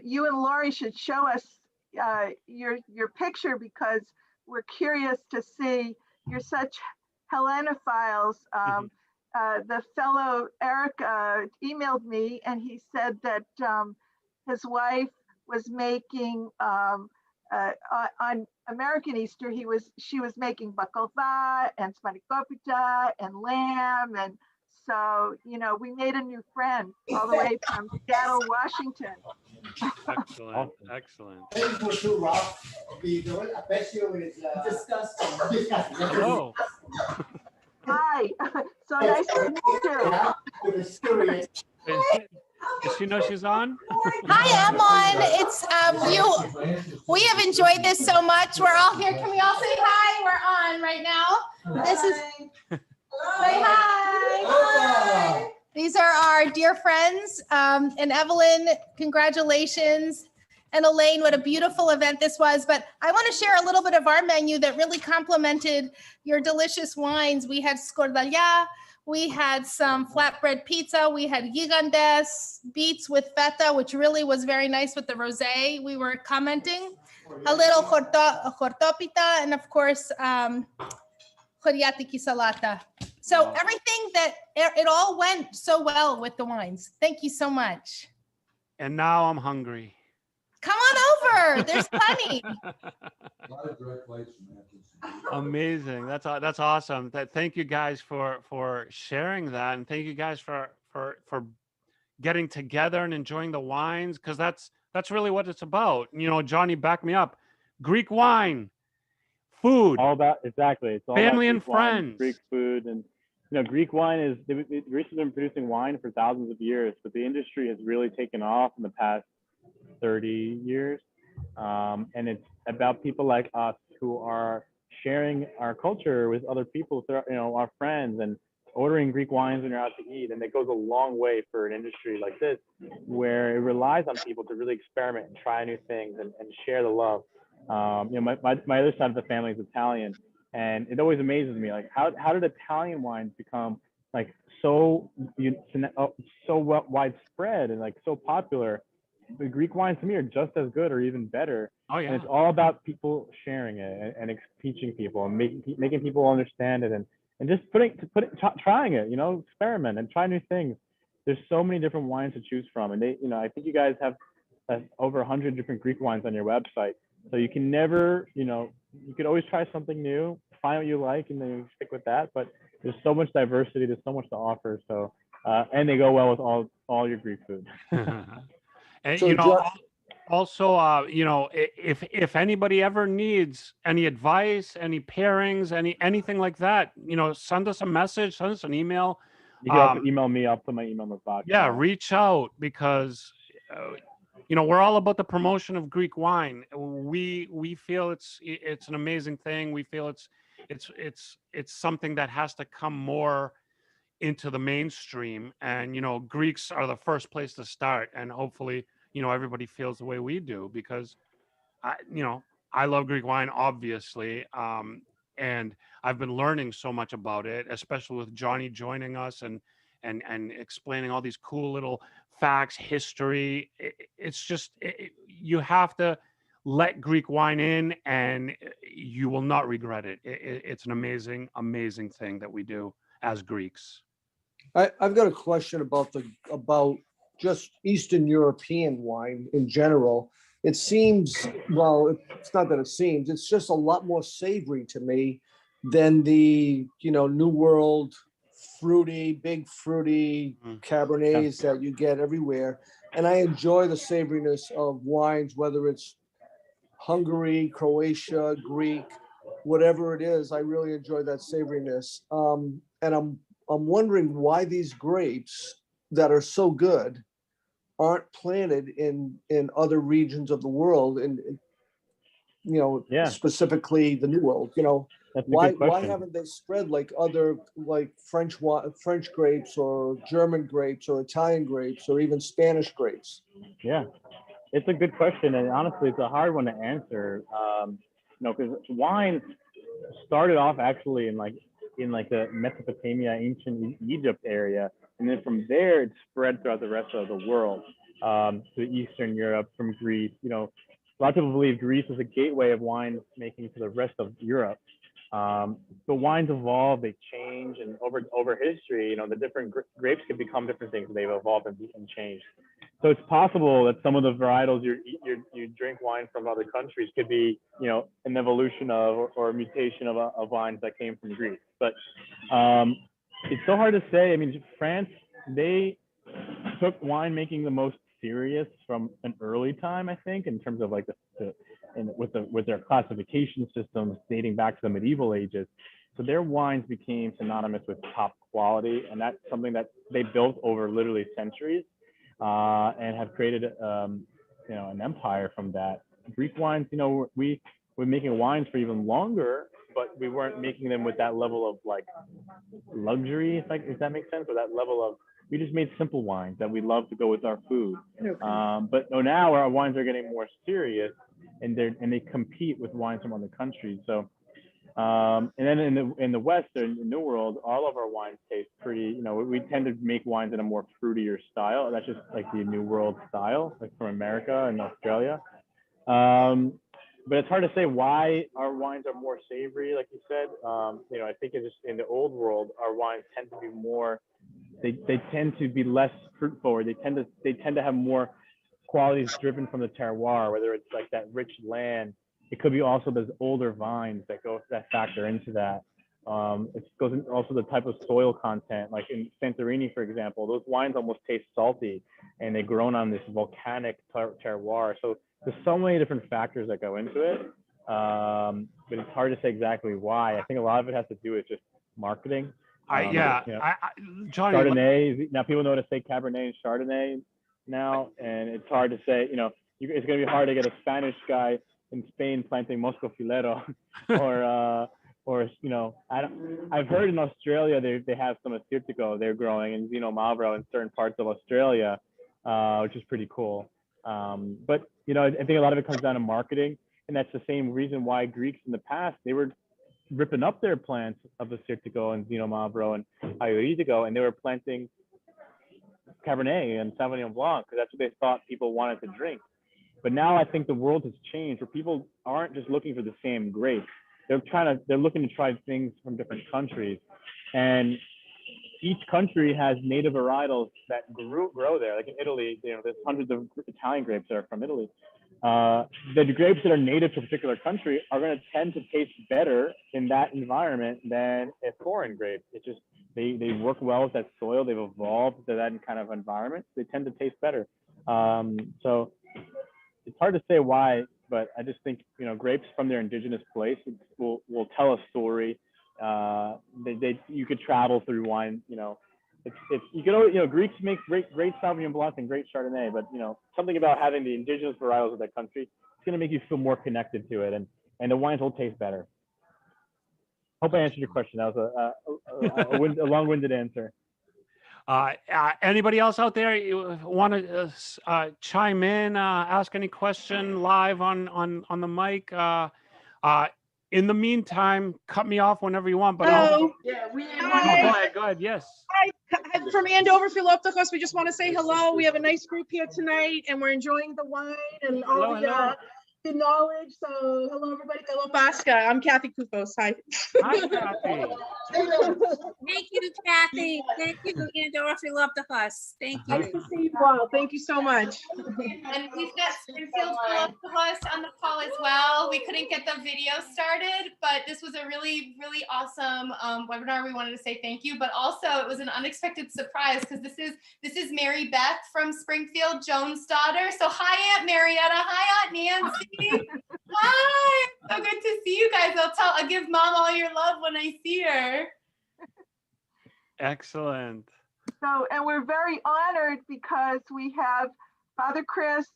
you and Lori should show us your picture because we're curious to see. You're such Hellenophiles. The fellow Eric emailed me and he said that his wife was making on American Easter. She was making baklava and spanakopita and lamb, and so we made a new friend all the way from Seattle, Washington. Excellent, excellent. Hello. Hi, so nice to meet you. Does she know she's on? Hi, I'm on. It's we have enjoyed this so much. We're all here. Can we all say hi? We're on right now. This is say hi. Hi. These are our dear friends. And Evelyn, congratulations. And Elaine, what a beautiful event this was. But I want to share a little bit of our menu that really complemented your delicious wines. We had scordalia, we had some flatbread pizza, we had gigantes, beets with feta, which really was very nice with the rosé we were commenting, a little hortopita, and of course, Attiki salata. So everything it all went so well with the wines. Thank you so much. And now I'm hungry. Come on over. There's plenty. Amazing. That's awesome. Thank you guys for sharing that, and thank you guys for getting together and enjoying the wines, because that's really what it's about. Johnny, back me up. Greek wine, food. All about exactly. It's all family about and friends. Greek food, and Greek wine Greece has been producing wine for thousands of years, but the industry has really taken off in the past 30 years. And it's about people like us who are sharing our culture with other people, our friends, and ordering Greek wines when you're out to eat. And it goes a long way for an industry like this, where it relies on people to really experiment and try new things and share the love. My other side of the family is Italian, and it always amazes me, like how did Italian wines become like so widespread and like so popular? The Greek wines to me are just as good or even better. Oh yeah. And it's all about people sharing it and teaching people and making people understand it and just trying it, experiment and try new things. There's so many different wines to choose from, and I think you guys have over 100 different Greek wines on your website. So you can never, you could always try something new, find what you like, and then you stick with that. But there's so much diversity, there's so much to offer. So and they go well with all your Greek food. And So also, if anybody ever needs any advice, any pairings, anything like that, send us a message, send us an email. You can also email me. I'll put my email in the box. Yeah, reach out, because we're all about the promotion of Greek wine. We feel it's an amazing thing. We feel it's something that has to come more into the mainstream, and Greeks are the first place to start, and hopefully everybody feels the way we do, because I love Greek wine, obviously, and I've been learning so much about it, especially with Johnny joining us and explaining all these cool little facts, history. It's just you have to let Greek wine in, and you will not regret it. It's an amazing thing that we do as Greeks. I've got a question about just Eastern European wine in general. It seems, well, it's not that it seems, it's just a lot more savory to me than the, New World big fruity Cabernets that you get everywhere. And I enjoy the savoriness of wines, whether it's Hungary, Croatia, Greek, whatever it is. I really enjoy that savoriness. And I'm wondering why these grapes that are so good aren't planted in other regions of the world, and specifically the New World. Why haven't they spread like other, like French grapes or German grapes or Italian grapes or even Spanish grapes? Yeah, it's a good question, and honestly, it's a hard one to answer. Because wine started off actually in the Mesopotamia, ancient Egypt area, and then from there it spread throughout the rest of the world, to Eastern Europe, from Greece. A lot of people believe Greece is a gateway of wine making to the rest of Europe. But wines evolve, they change, and over history, the different grapes can become different things. They've evolved and changed. So it's possible that some of the varietals you drink wine from other countries could be, an evolution of or a mutation of wines that came from Greece. But it's so hard to say. I mean, France, they took winemaking the most serious from an early time, I think, in terms of like with their classification systems dating back to the medieval ages. So their wines became synonymous with top quality, and that's something that they built over literally centuries, and have created an empire from that. Greek wines, we were making wines for even longer, but we weren't making them with that level of like luxury, if that makes sense, or that level of, we just made simple wines that we love to go with our food. But now our wines are getting more serious, and they compete with wines from other countries. So, and then in the West, or in the New World, all of our wines taste pretty. We tend to make wines in a more fruitier style. That's just like the New World style, like from America and Australia. But it's hard to say why our wines are more savory, like you said. I think it's just in the Old World, our wines tend to be more. They tend to be less fruit forward. They tend to have more qualities driven from the terroir, whether it's like that rich land. It could be also those older vines that factor into that. It goes into also the type of soil content, like in Santorini, for example, those wines almost taste salty, and they're grown on this volcanic terroir. So there's so many different factors that go into it, but it's hard to say exactly why. I think a lot of it has to do with just marketing. Johnny, Chardonnay. Now people know to say Cabernet and Chardonnay now, and it's hard to say. It's going to be hard to get a Spanish guy in Spain planting Moschofilero, or I've heard in Australia they have some Assyrtiko they're growing, and Zino Mavro in certain parts of Australia, which is pretty cool. But I think a lot of it comes down to marketing, and that's the same reason why Greeks in the past, they were ripping up their plants of Assyrtiko and Zino Mavro and Ioritiko, and they were planting Cabernet and Sauvignon Blanc because that's what they thought people wanted to drink. But now I think the world has changed, where people aren't just looking for the same grapes. They're looking to try things from different countries, and each country has native varietals that grow there. Like in Italy, there's hundreds of Italian grapes that are from Italy. The grapes that are native to a particular country are going to tend to taste better in that environment than a foreign grape. It's just they work well with that soil. They've evolved to that kind of environment. They tend to taste better. So it's hard to say why, but I just think grapes from their indigenous place will tell a story. You could travel through wine. You could always, Greeks make great Sauvignon Blanc and great Chardonnay, but something about having the indigenous varietals of that country, it's going to make you feel more connected to it, and the wines will taste better. Hope I answered your question. That was a long-winded answer. Anybody else out there you want to chime in, ask any question live on the mic? In the meantime, cut me off whenever you want. But hello. Go ahead. Yes. Hi, from Andover, Philoptochos. We just want to say hello. We have a nice group here tonight, and we're enjoying the wine and all the knowledge. So hello, everybody. Hello, Basca. I'm Kathy Kupos. Hi. Hi, Kathy. Thank you, Kathy. Thank you, Andorra Philoptochos. Thank you. Nice to see you all. Thank you so much. And we've got Springfield Philoptochos on the call as well. We couldn't get the video started, but this was a really, really awesome webinar. We wanted to say thank you, but also it was an unexpected surprise because this is Mary Beth from Springfield, Joan's daughter. So hi, Aunt Marietta. Hi, Aunt Nancy. Hi. So good to see you guys. I'll give Mom all your love when I see her. Excellent. So, and we're very honored because we have Father Chris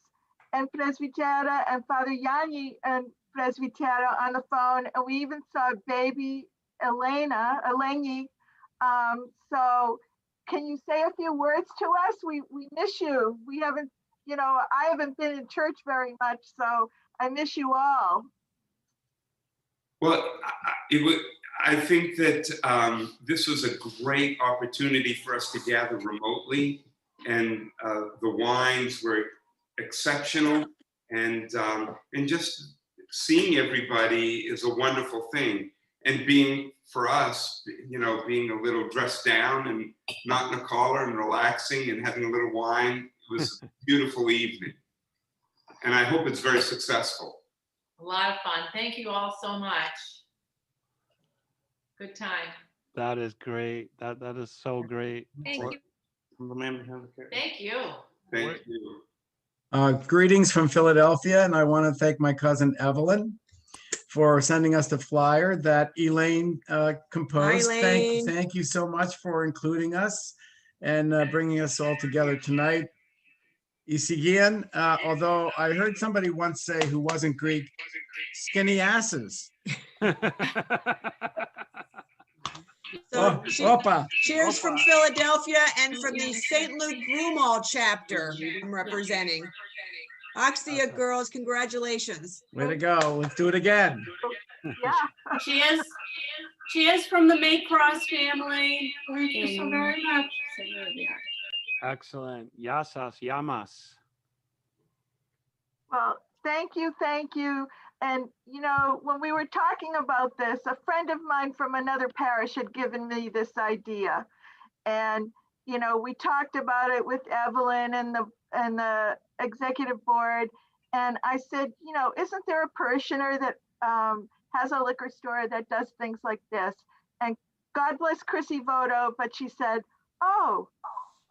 and Presbytera and Father Yanni and Presbytera on the phone. And we even saw baby Eleni. So can you say a few words to us? We miss you. We haven't, I haven't been in church very much, so I miss you all. Well, I think that this was a great opportunity for us to gather remotely, and the wines were exceptional, and just seeing everybody is a wonderful thing. And being, for us, being a little dressed down and not in a collar and relaxing and having a little wine, it was a beautiful evening. And I hope it's very successful. A lot of fun. Thank you all so much. Good time. That is great. That is so great. Thank you. Thank you. Thank you. Greetings from Philadelphia, and I want to thank my cousin Evelyn for sending us the flyer that Elaine composed. Hi, Elaine. Thank you so much for including us and bringing us all together tonight. Isigian, although I heard somebody once say who wasn't Greek, skinny asses. So, Opa. cheers from Philadelphia and from the St. Luke Broomall chapter I'm representing. Oxia girls, congratulations. Way to go. Let's do it again. Yeah. Cheers from the Maycross family. Thank you so very much. Excellent. Yasas, yamas. Well, thank you. And, when we were talking about this, a friend of mine from another parish had given me this idea. And, we talked about it with Evelyn and the executive board. And I said, isn't there a parishioner that has a liquor store that does things like this? And God bless Chrissy Voto, but she said, oh,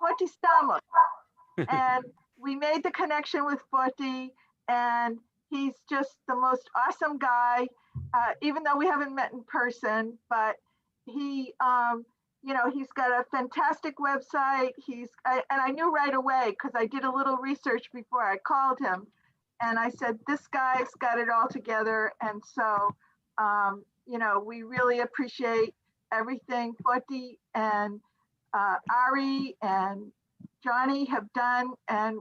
Foti Stamos. And we made the connection with Foti, and he's just the most awesome guy, even though we haven't met in person, but he, he's got a fantastic website. And I knew right away, because I did a little research before I called him. And I said, this guy's got it all together. And so, we really appreciate everything Foti and Ari and Johnny have done. And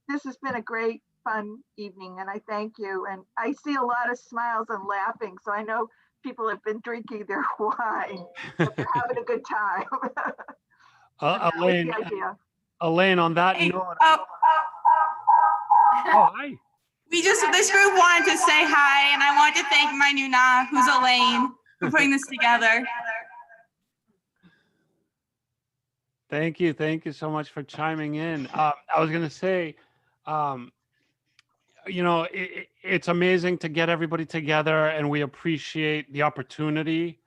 this has been a great, fun evening, and I thank you. And I see a lot of smiles and laughing, so I know people have been drinking their wine, but they're having a good time. Elaine, on that note. Oh, hi. This group wanted to say hi, and I want to thank my Nuna, who's Elaine, for putting this together. Thank you so much for chiming in. I was going to say, it's amazing to get everybody together, and we appreciate the opportunity.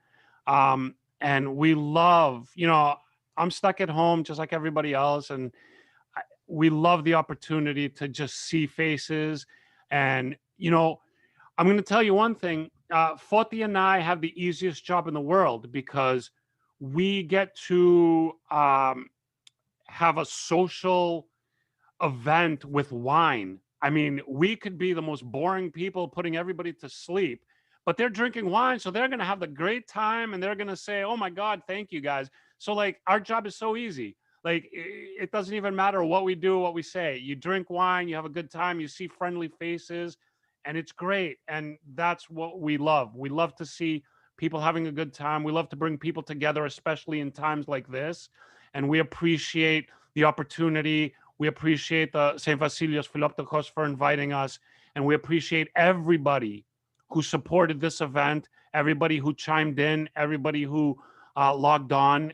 And we love, I'm stuck at home just like everybody else, and we love the opportunity to just see faces. And, I'm going to tell you one thing, Foti and I have the easiest job in the world because we get to have a social event with wine. I mean, we could be the most boring people putting everybody to sleep, but they're drinking wine. So they're going to have the great time, and they're going to say, oh my God, thank you guys. So our job is so easy. It doesn't even matter what we do, what we say. You drink wine, you have a good time, you see friendly faces, and it's great. And that's what we love. We love to see people having a good time. We love to bring people together, especially in times like this. And we appreciate the opportunity. We appreciate the St. Vasilios Philoptochos for inviting us, and we appreciate everybody who supported this event, everybody who chimed in, everybody who logged on.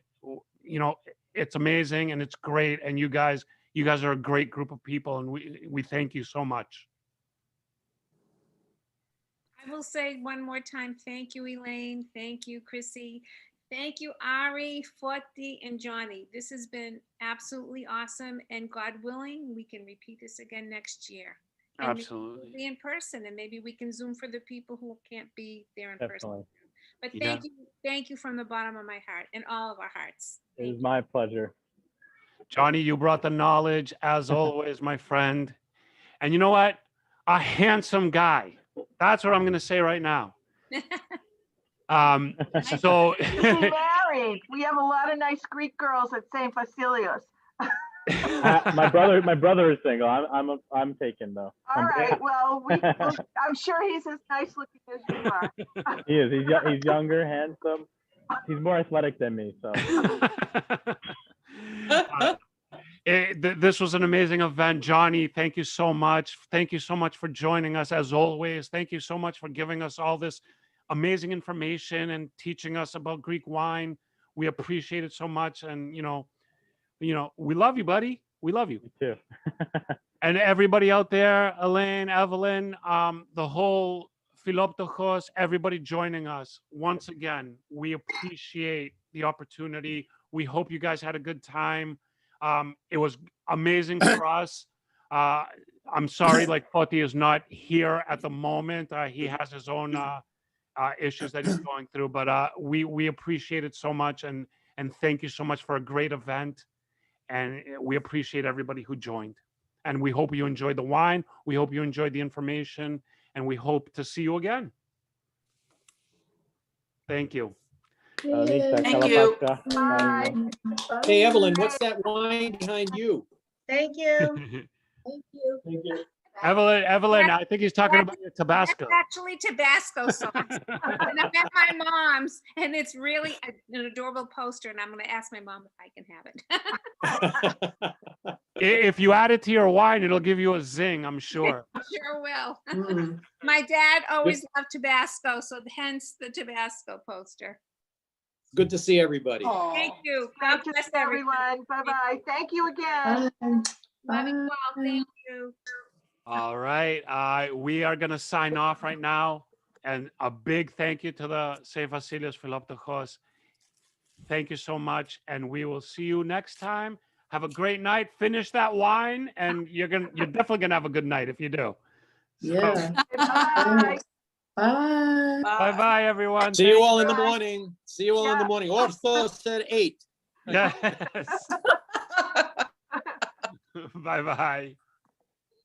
You know, it's amazing and it's great. And you guys are a great group of people, and we thank you so much. I will say one more time, thank you, Elaine. Thank you, Chrissy. Thank you, Ari, Forti, and Johnny. This has been absolutely awesome. And God willing, we can repeat this again next year. And Absolutely. maybe we'll be in person, and maybe we can Zoom for the people who can't be there in person. Definitely. But Yeah. thank you from the bottom of my heart and all of our hearts. It was my pleasure. Johnny, you brought the knowledge as always, my friend. And you know what? A handsome guy. That's what I'm going to say right now. So You'll be married. We have a lot of nice Greek girls at St. Vasilios. My brother is single. I'm taken though. All right. Well, I'm sure he's as nice looking as you are. He is. He's younger, handsome. He's more athletic than me. So. This was an amazing event. Johnny, thank you so much. Thank you so much for joining us as always. Thank you so much for giving us all this amazing information and teaching us about Greek wine. We appreciate it so much. And, you know, we love you, buddy. We love you. Me too. And everybody out there, Elaine, Evelyn, the whole Philoptochos, everybody joining us. Once again, we appreciate the opportunity. We hope you guys had a good time. It was amazing for us. I'm sorry, like Foti is not here at the moment. He has his own issues that he's going through, but we appreciate it so much, and thank you so much for a great event. And we appreciate everybody who joined. And we hope you enjoyed the wine. We hope you enjoyed the information, and we hope to see you again. Thank you. Thank you. Bye. Hey, Evelyn, what's that wine behind you? Thank you. Thank you. Thank you. Evelyn, I think he's talking about your Tabasco. That's actually Tabasco sauce. And I'm at my mom's, and it's really an adorable poster, and I'm going to ask my mom if I can have it. If you add it to your wine, it'll give you a zing, I'm sure. Sure will. Mm. My dad always loved Tabasco, so hence the Tabasco poster. Good to see everybody. Thank you. God Thank you, bless everyone. Bye-bye. Thank you again. Love you all. Thank you. All right. We are going to sign off right now. And a big thank you to the St. Vasilios Philoptochos. Thank you so much. And we will see you next time. Have a great night. Finish that wine, and you're definitely going to have a good night if you do. Yeah. Bye. Bye. Bye-bye, everyone. See you all in the morning. See you all in the morning. Orthos at 8. Yes. Bye-bye.